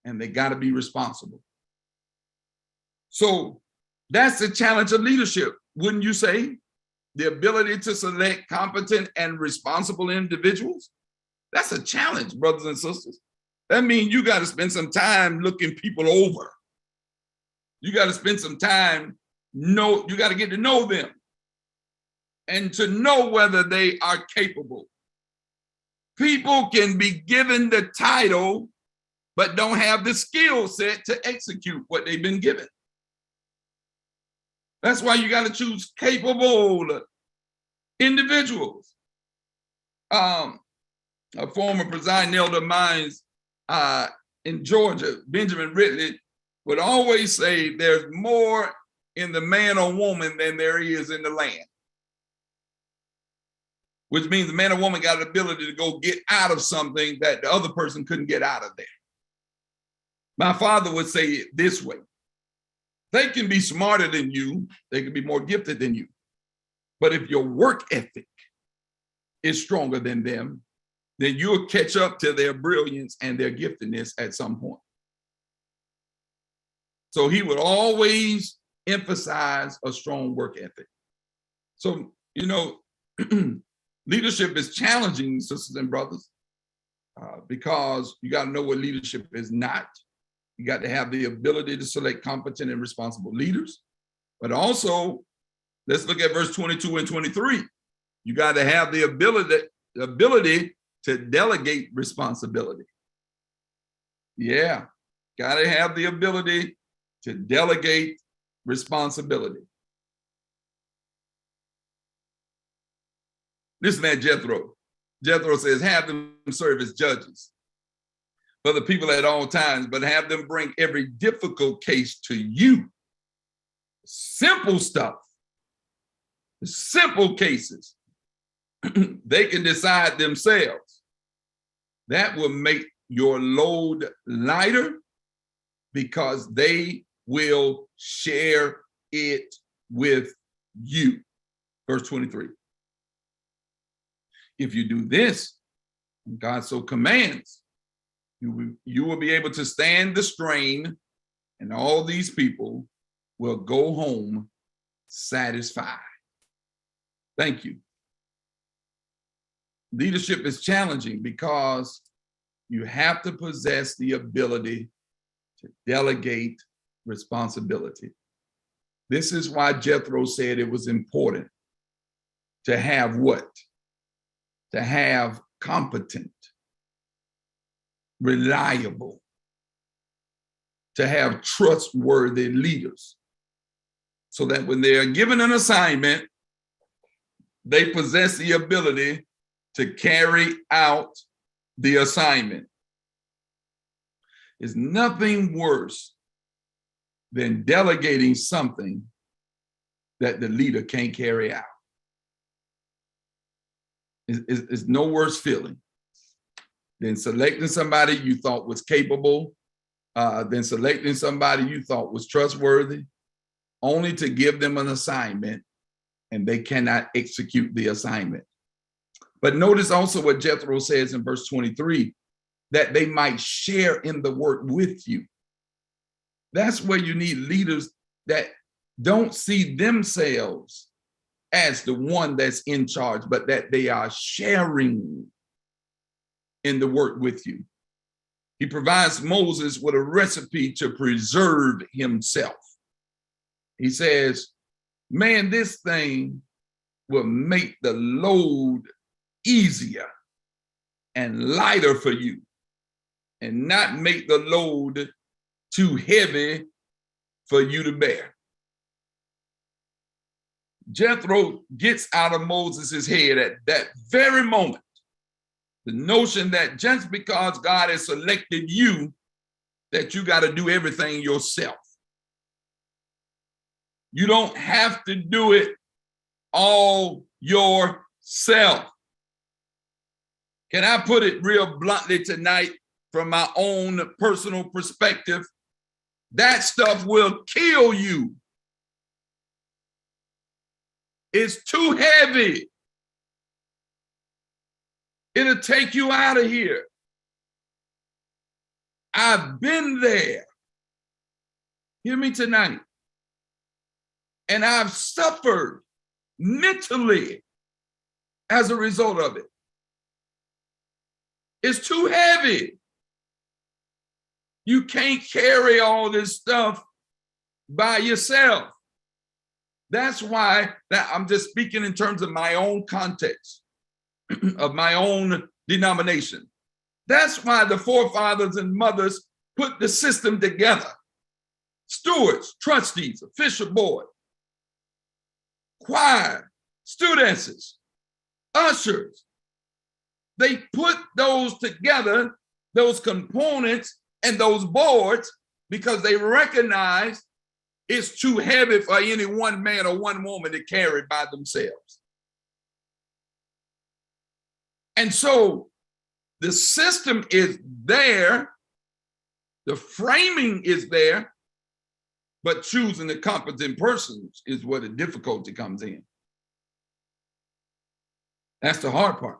and they got to be responsible. So that's the challenge of leadership, wouldn't you say? The ability to select competent and responsible individuals. That's a challenge, brothers and sisters. That means you got to spend some time looking people over. You got to spend some time, you got to get to know them and to know whether they are capable. People can be given the title, but don't have the skill set to execute what they've been given. That's why you got to choose capable individuals. A former presiding elder of mine in Georgia, Benjamin Ridley, would always say there's more in the man or woman than there is in the land. Which means the man or woman got the ability to go get out of something that the other person couldn't get out of there. My father would say it this way. They can be smarter than you. They can be more gifted than you. But if your work ethic is stronger than them, then you'll catch up to their brilliance and their giftedness at some point. So he would always emphasize a strong work ethic. So, you know, leadership is challenging, sisters and brothers, because you got to know what leadership is not. You got to have the ability to select competent and responsible leaders. But also, let's look at verse 22 and 23. You got to have the ability to delegate responsibility. Yeah, got to have the ability to delegate responsibility. Listen at Jethro. Jethro says, have them serve as judges for the people at all times, but have them bring every difficult case to you. Simple stuff, simple cases. They can decide themselves. That will make your load lighter because they will share it with you. Verse 23. If you do this, God so commands, you will be able to stand the strain, and all these people will go home satisfied. Thank you. Leadership is challenging because you have to possess the ability to delegate responsibility. This is why Jethro said it was important to have what? To have competent, reliable, to have trustworthy leaders, so that when they are given an assignment, they possess the ability to carry out the assignment. There's nothing worse than delegating something that the leader can't carry out. It's no worse feeling than selecting somebody you thought was capable, than selecting somebody you thought was trustworthy, only to give them an assignment and they cannot execute the assignment. But notice also what Jethro says in verse 23, that they might share in the work with you. That's where you need leaders that don't see themselves as the one that's in charge, but that they are sharing in the work with you. He provides Moses with a recipe to preserve himself. He says, man, this thing will make the load easier and lighter for you, and not make the load too heavy for you to bear. Jethro gets out of Moses' head at that very moment the notion that just because God has selected you, that you got to do everything yourself. You don't have to do it all yourself. Can I put it real bluntly tonight from my own personal perspective? That stuff will kill you. It's too heavy. It'll take you out of here. I've been there. Hear me tonight. And I've suffered mentally as a result of it. It's too heavy. You can't carry all this stuff by yourself. That's why I'm just speaking in terms of my own context, of my own denomination. That's why the forefathers and mothers put the system together. Stewards, trustees, official board, choir, studesses, ushers. They put those together, those components and those boards, because they recognize It's too heavy for any one man or one woman to carry by themselves. And so the system is there, the framing is there, but choosing the competent persons is where the difficulty comes in. That's the hard part.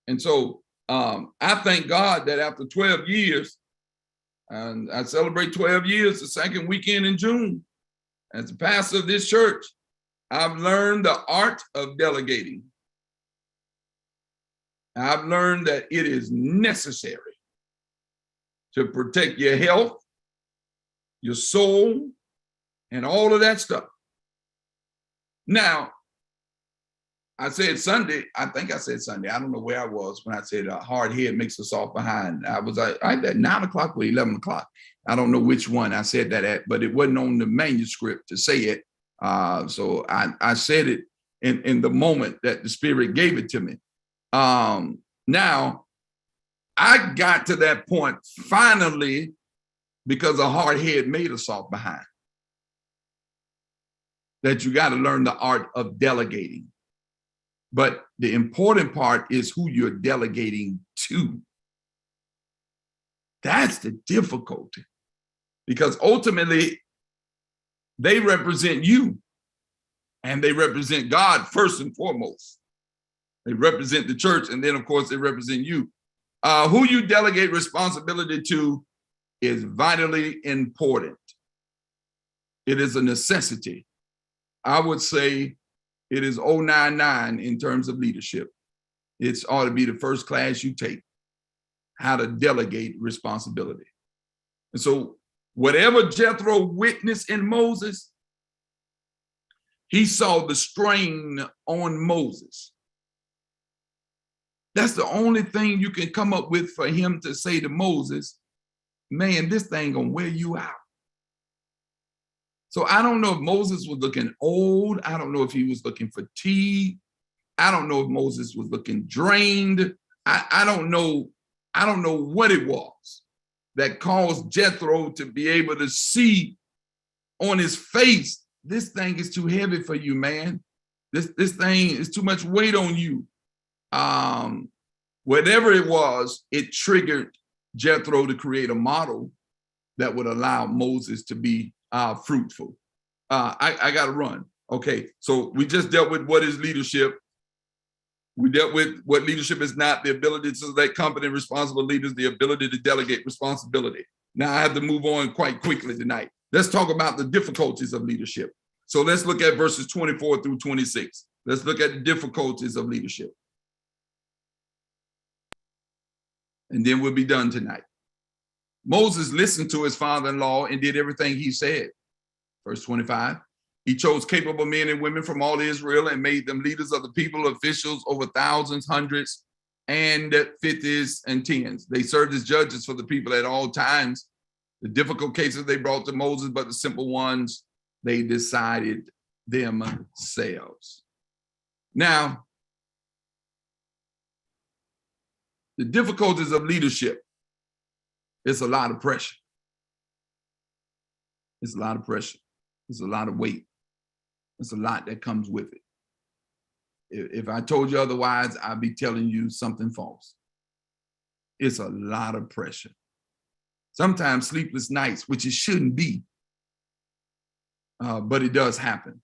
And so I thank God that after 12 years, and I celebrate 12 years the second weekend in June, as the pastor of this church, I've learned the art of delegating. I've learned that it is necessary to protect your health, your soul, and all of that stuff. Now, I said Sunday, I think I said Sunday, I don't know where I was when I said a hard head makes a soft behind. I was at 9 o'clock or 11 o'clock. I don't know which one I said that at, but it wasn't on the manuscript to say it. So I said it in the moment that the Spirit gave it to me. Now, I got to that point finally because a hard head made a soft behind. That you got to learn the art of delegating. But the important part is who you're delegating to. That's the difficulty. Because ultimately, they represent you. And they represent God first and foremost. They represent the church. And then, of course, they represent you. Who you delegate responsibility to is vitally important. It is a necessity. I would say it is 099 in terms of leadership. It ought to be the first class you take, how to delegate responsibility. And so whatever Jethro witnessed in Moses, he saw the strain on Moses. That's the only thing you can come up with for him to say to Moses, man, this thing gonna wear you out. So I don't know if Moses was looking old. I don't know if he was looking fatigued. I don't know if Moses was looking drained. I don't know what it was that caused Jethro to be able to see on his face, this thing is too heavy for you, man. This thing is too much weight on you. Whatever it was, it triggered Jethro to create a model that would allow Moses to be fruitful. I got to run. Okay, so we just dealt with what is leadership. We dealt with what leadership is not, the ability to select competent, responsible leaders, the ability to delegate responsibility. Now I have to move on quite quickly tonight. Let's talk about the difficulties of leadership. So let's look at verses 24 through 26. Let's look at the difficulties of leadership. And then we'll be done tonight. Moses listened to his father-in-law and did everything he said. Verse 25, he chose capable men and women from all Israel and made them leaders of the people, officials over thousands, hundreds, and 50s and 10s. They served as judges for the people at all times. The difficult cases they brought to Moses, but the simple ones, they decided themselves. Now, the difficulties of leadership, it's a lot of pressure. It's a lot of pressure. It's a lot of weight. It's a lot that comes with it. If I told you otherwise, I'd be telling you something false. It's a lot of pressure. Sometimes sleepless nights, which it shouldn't be, but it does happen.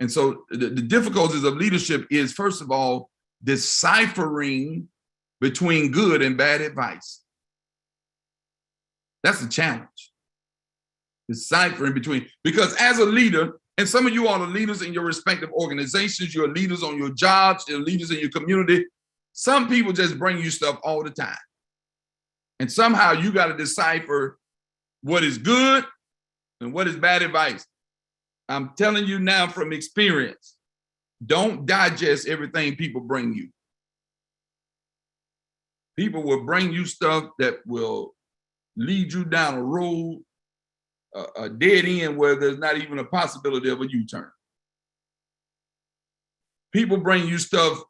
And so the difficulties of leadership is, first of all, deciphering between good and bad advice. That's a challenge. Deciphering between, because as a leader, and some of you all are leaders in your respective organizations, you're leaders on your jobs, you're leaders in your community. Some people just bring you stuff all the time. And somehow you got to decipher what is good and what is bad advice. I'm telling you now from experience, don't digest everything people bring you. People will bring you stuff that will lead you down a road, a dead end where there's not even a possibility of a U-turn. People bring you stuff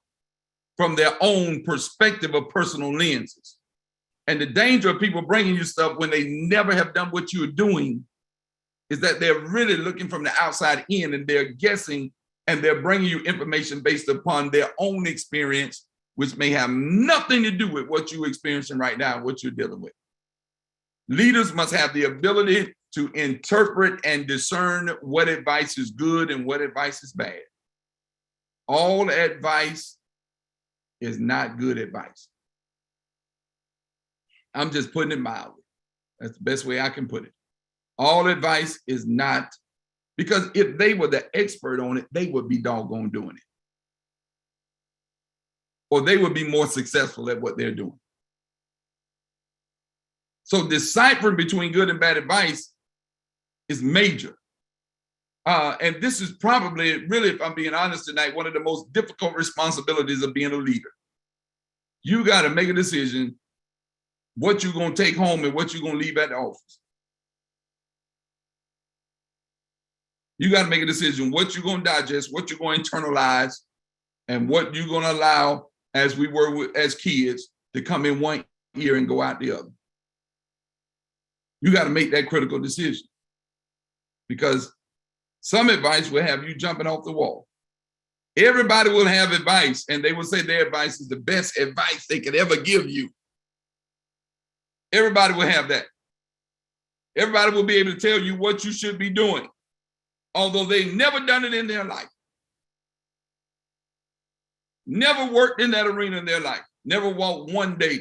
from their own perspective of personal lenses. And the danger of people bringing you stuff when they never have done what you're doing is that they're really looking from the outside in, and they're guessing, and they're bringing you information based upon their own experience, which may have nothing to do with what you're experiencing right now and what you're dealing with. Leaders must have the ability to interpret and discern what advice is good and what advice is bad. All advice is not good advice. I'm just putting it mildly. That's the best way I can put it. All advice is not, because if they were the expert on it, they would be doggone doing it. Or they would be more successful at what they're doing. So deciphering between good and bad advice is major. And this is probably, really, if I'm being honest tonight, one of the most difficult responsibilities of being a leader. You got to make a decision what you're going to take home and what you're going to leave at the office. You got to make a decision what you're going to digest, what you're going to internalize, and what you're going to allow, as we were as kids, to come in one ear and go out the other. You got to make that critical decision, because some advice will have you jumping off the wall. Everybody will have advice, and they will say their advice is the best advice they could ever give you. Everybody will have that. Everybody will be able to tell you what you should be doing, although they've never done it in their life. Never worked in that arena in their life. Never walked one day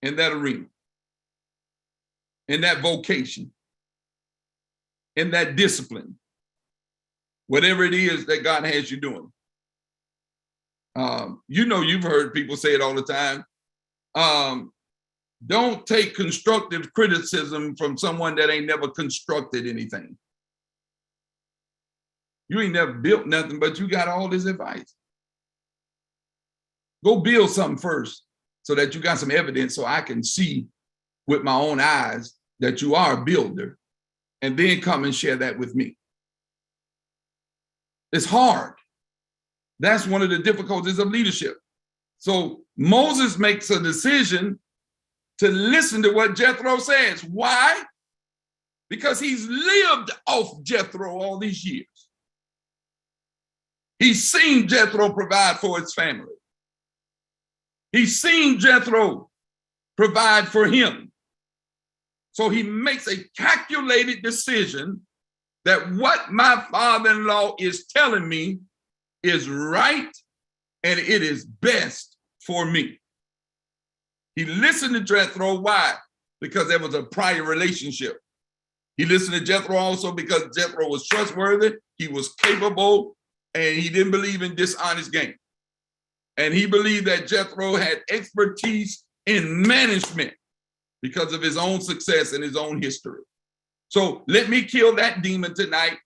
in that arena, in that vocation, in that discipline, whatever it is that God has you doing. You know, you've heard people say it all the time. Don't take constructive criticism from someone that ain't never constructed anything. You ain't never built nothing, but you got all this advice. Go build something first so that you got some evidence so I can see with my own eyes that you are a builder, and then come and share that with me. It's hard. That's one of the difficulties of leadership. So Moses makes a decision to listen to what Jethro says. Why? Because he's lived off Jethro all these years. He's seen Jethro provide for his family. He's seen Jethro provide for him. So he makes a calculated decision that what my father-in-law is telling me is right and it is best for me. He listened to Jethro. Why? Because there was a prior relationship. He listened to Jethro also because Jethro was trustworthy, he was capable, and he didn't believe in dishonest gain. And he believed that Jethro had expertise in management because of his own success and his own history. So let me kill that demon tonight,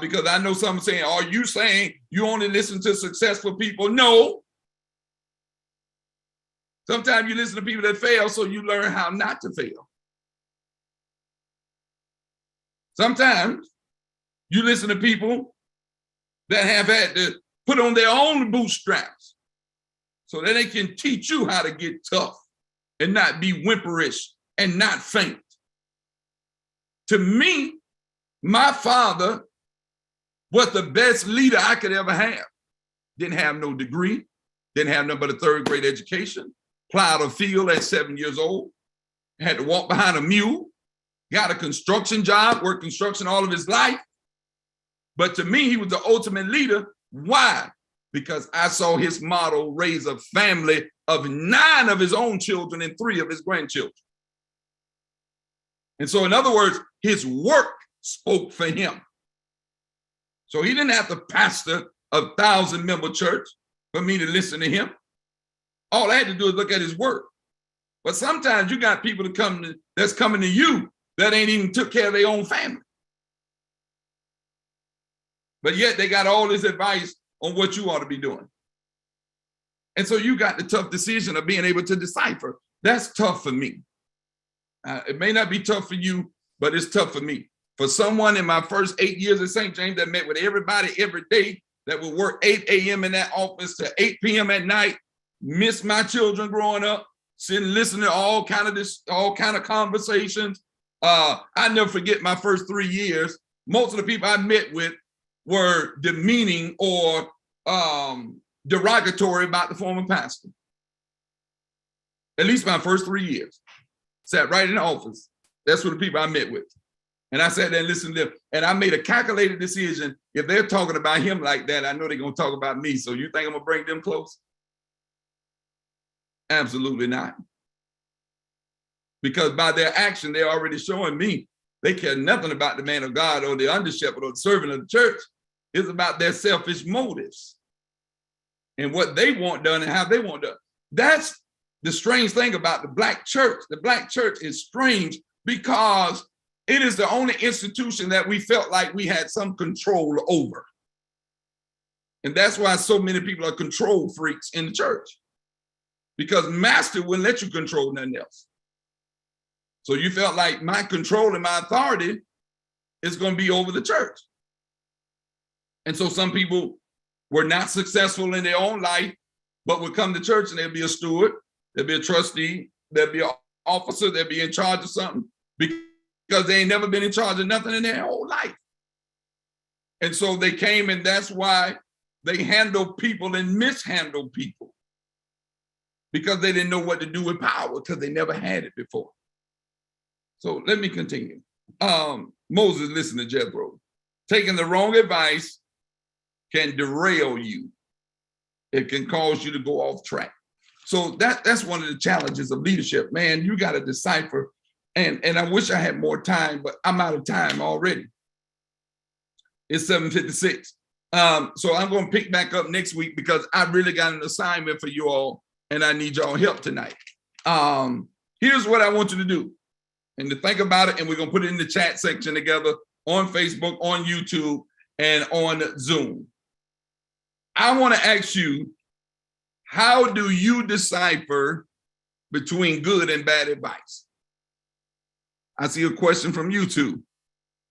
because I know some saying, are you saying you only listen to successful people? No. Sometimes you listen to people that fail so you learn how not to fail. Sometimes you listen to people that have had to put on their own bootstraps so that they can teach you how to get tough and not be whimperish and not faint. To me, my father was the best leader I could ever have. Didn't have no degree, didn't have nothing but a third grade education, plowed a field at 7 years old, had to walk behind a mule, got a construction job, worked construction all of his life. But to me, he was the ultimate leader. Why? Because I saw his model raise a family of 9 of his own children and 3 of his grandchildren. And so, in other words, his work spoke for him. So he didn't have to pastor a 1,000-member church for me to listen to him. All I had to do is look at his work. But sometimes you got people that's coming to you that ain't even took care of their own family. But yet they got all this advice on what you ought to be doing. And so you got the tough decision of being able to decipher. That's tough for me. It may not be tough for you, but it's tough for me. For someone in my first 8 years at St. James that met with everybody every day, that would work 8 a.m. in that office to 8 p.m. at night, miss my children growing up, sitting listening to all kind of conversations, I never forget my first 3 years. Most of the people I met with were demeaning or derogatory about the former pastor. At least my first 3 years. Sat right in the office. That's what the people I met with. And I sat there and listened to them. And I made a calculated decision. If they're talking about him like that, I know they're going to talk about me. So you think I'm going to bring them close? Absolutely not. Because by their action, they're already showing me they care nothing about the man of God or the under shepherd or the servant of the church. It's about their selfish motives and what they want done and how they want done. That's the strange thing about the black church. The black church is strange because it is the only institution that we felt like we had some control over. And that's why so many people are control freaks in the church. Because master wouldn't let you control nothing else. So you felt like my control and my authority is going to be over the church. And so some people were not successful in their own life, but would come to church and they'll be a steward, they'll be a trustee, they'll be an officer, they'll be in charge of something because they ain't never been in charge of nothing in their whole life. And so they came, and that's why they handle people and mishandle people, because they didn't know what to do with power because they never had it before. So let me continue. Moses listened to Jethro. Taking the wrong advice can derail you. It can cause you to go off track. So that's one of the challenges of leadership. Man, you got to decipher. And I wish I had more time, but I'm out of time already. It's 7:56. So I'm going to pick back up next week because I really got an assignment for you all, and I need y'all help tonight. Here's what I want you to do, and to think about it, and we're going to put it in the chat section together on Facebook, on YouTube, and on Zoom. I want to ask you, how do you decipher between good and bad advice? I see a question from YouTube.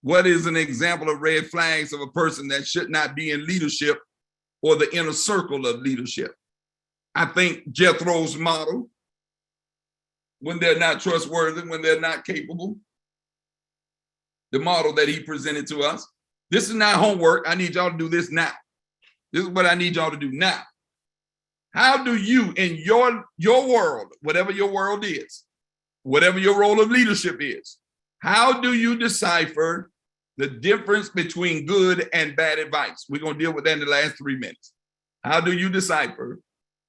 What is an example of red flags of a person that should not be in leadership or the inner circle of leadership? I think Jethro's model, when they're not trustworthy, when they're not capable, the model that he presented to us. This is not homework. I need y'all to do this now. This is what I need y'all to do now. How do you, in your world, whatever your world is, whatever your role of leadership is, how do you decipher the difference between good and bad advice? We're going to deal with that in the last 3 minutes. How do you decipher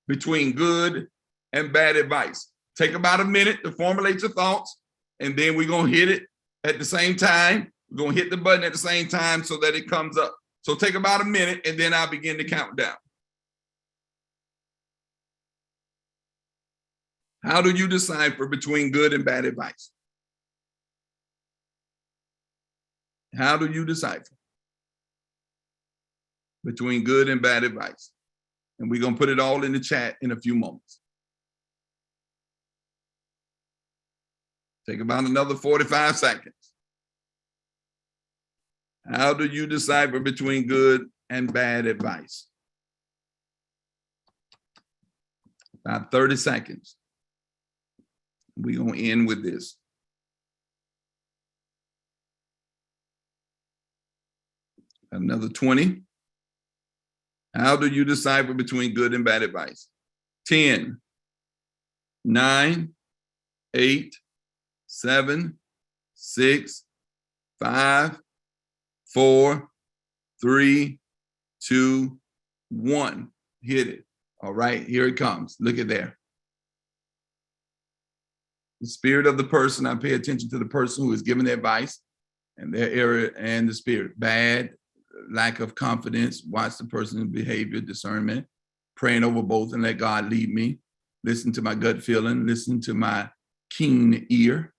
between good and bad advice? Take about a minute to formulate your thoughts, and then we're going to hit it at the same time. We're going to hit the button at the same time so that it comes up. So take about a minute, and then I'll begin to count down. How do you decipher between good and bad advice? How do you decipher between good and bad advice? And we're going to put it all in the chat in a few moments. Take about another 45 seconds. How do you decipher between good and bad advice? About 30 seconds. We're going to end with this. Another 20. How do you decipher between good and bad advice? 10, 9, 8, 7, 6, 5, 4, 3, 2, 1. Hit it. All right, here it comes. Look at there. The spirit of the person, I pay attention to the person who is giving the advice and their area and the spirit. Bad, lack of confidence, watch the person's behavior, discernment, praying over both and let God lead me. Listen to my gut feeling, listen to my keen ear.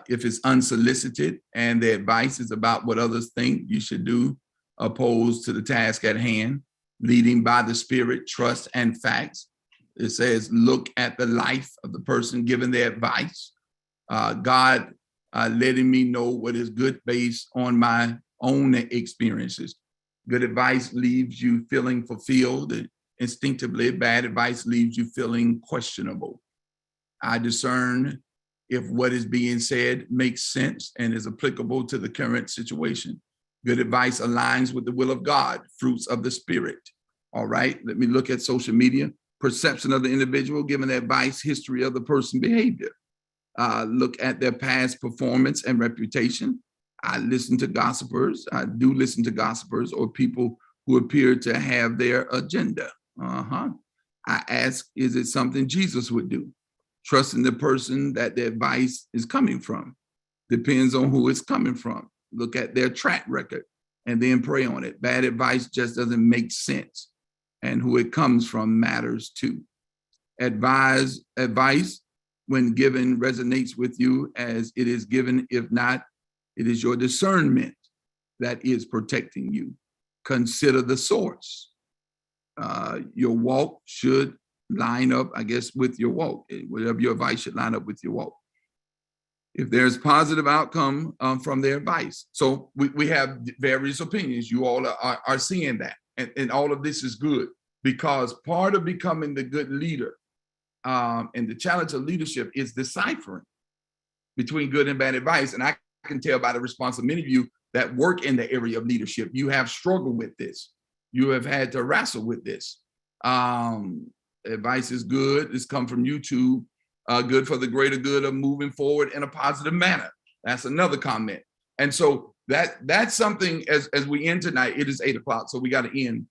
If it's unsolicited and the advice is about what others think you should do, opposed to the task at hand, leading by the spirit, trust and facts. It says, look at the life of the person giving their advice. God letting me know what is good based on my own experiences. Good advice leaves you feeling fulfilled instinctively. Bad advice leaves you feeling questionable. I discern if what is being said makes sense and is applicable to the current situation. Good advice aligns with the will of God, fruits of the Spirit. All right, let me look at social media. Perception of the individual, given advice, history of the person's behavior. Look at their past performance and reputation. I listen to gossipers. I do listen to gossipers or people who appear to have their agenda. I ask, is it something Jesus would do? Trusting the person that the advice is coming from. Depends on who it's coming from. Look at their track record and then pray on it. Bad advice just doesn't make sense. And who it comes from matters too. Advice when given resonates with you as it is given. If not, it is your discernment that is protecting you. Consider the source. Your walk should line up, I guess, with your walk. Whatever your advice should line up with your walk. If there's positive outcome from their advice. So we have various opinions. You all are seeing that. And all of this is good, because part of becoming the good leader and the challenge of leadership is deciphering between good and bad advice. And I can tell by the response of many of you that work in the area of leadership, you have struggled with this. You have had to wrestle with this. Advice is good. It's come from YouTube. Good for the greater good of moving forward in a positive manner. That's another comment. And so that's something as we end tonight. It is 8 o'clock, so we got to end.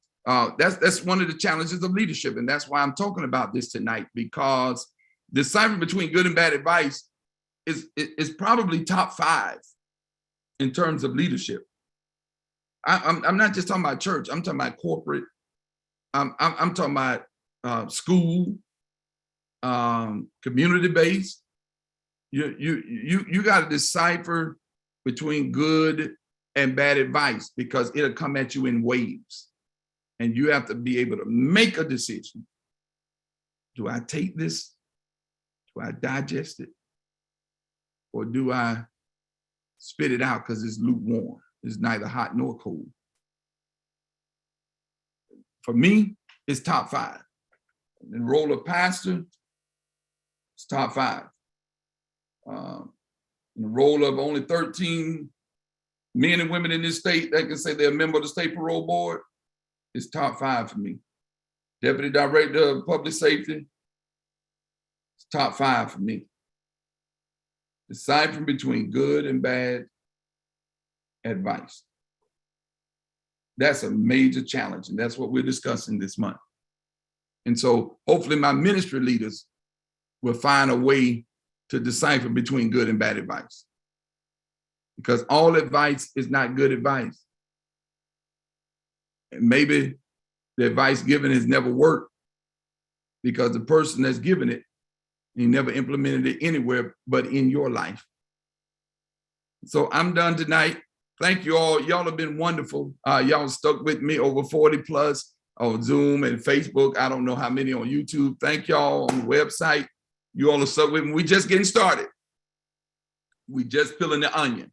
That's one of the challenges of leadership, and that's why I'm talking about this tonight, because deciphering between good and bad advice is probably top 5 in terms of leadership. I'm not just talking about church. I'm talking about corporate. I'm talking about school, community-based. You got to decipher between good and bad advice, because it'll come at you in waves, and you have to be able to make a decision. Do I take this? Do I digest it? Or do I spit it out because it's lukewarm? It's neither hot nor cold. For me, it's top 5. The role of pastor, it's top 5. In the role of only 13 men and women in this state that can say they're a member of the state parole board, it's top 5 for me. Deputy Director of Public Safety, it's top 5 for me. Deciphering between good and bad advice. That's a major challenge, and that's what we're discussing this month. And so hopefully my ministry leaders will find a way to decipher between good and bad advice. Because all advice is not good advice. And maybe the advice given has never worked because the person that's given it, he never implemented it anywhere but in your life. So I'm done tonight. Thank you all. Y'all have been wonderful. Y'all stuck with me, over 40 plus on Zoom and Facebook. I don't know how many on YouTube. Thank y'all on the website. You all are stuck with me. We just getting started. We just peeling the onion.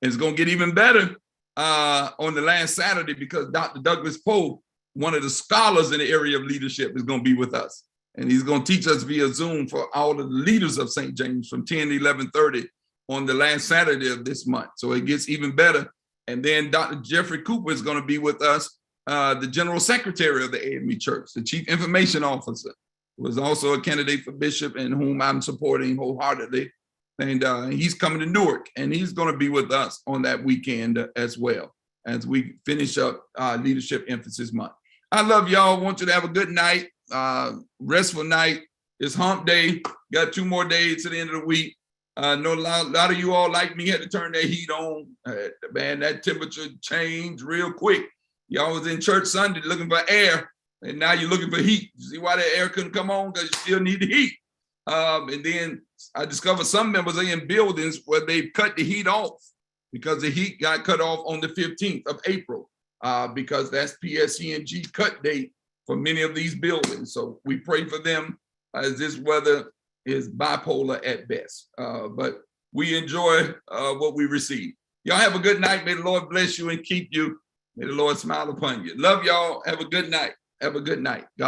And it's going to get even better on the last Saturday, because Dr. Douglas Pope, one of the scholars in the area of leadership, is going to be with us. And he's going to teach us via Zoom for all of the leaders of St. James from 10 to 11:30 on the last Saturday of this month. So it gets even better. And then Dr. Jeffrey Cooper is going to be with us, the General Secretary of the AME Church, the Chief Information Officer, who is also a candidate for bishop and whom I'm supporting wholeheartedly. And he's coming to Newark, and he's going to be with us on that weekend as well, as we finish up Leadership Emphasis Month. I love y'all. Want you to have a good night, restful night. It's hump day. Got 2 more days to the end of the week. I know a lot of you all like me had to turn that heat on. Man, that temperature changed real quick. Y'all was in church Sunday looking for air, and now you're looking for heat. You see why that air couldn't come on? Because you still need the heat. And then I discovered some members are in buildings where they've cut the heat off because the heat got cut off on the 15th of April because that's PSC&G cut date for many of these buildings. So we pray for them as this weather is bipolar at best. But we enjoy what we receive. Y'all have a good night. May the Lord bless you and keep you. May the Lord smile upon you. Love y'all. Have a good night. Have a good night. God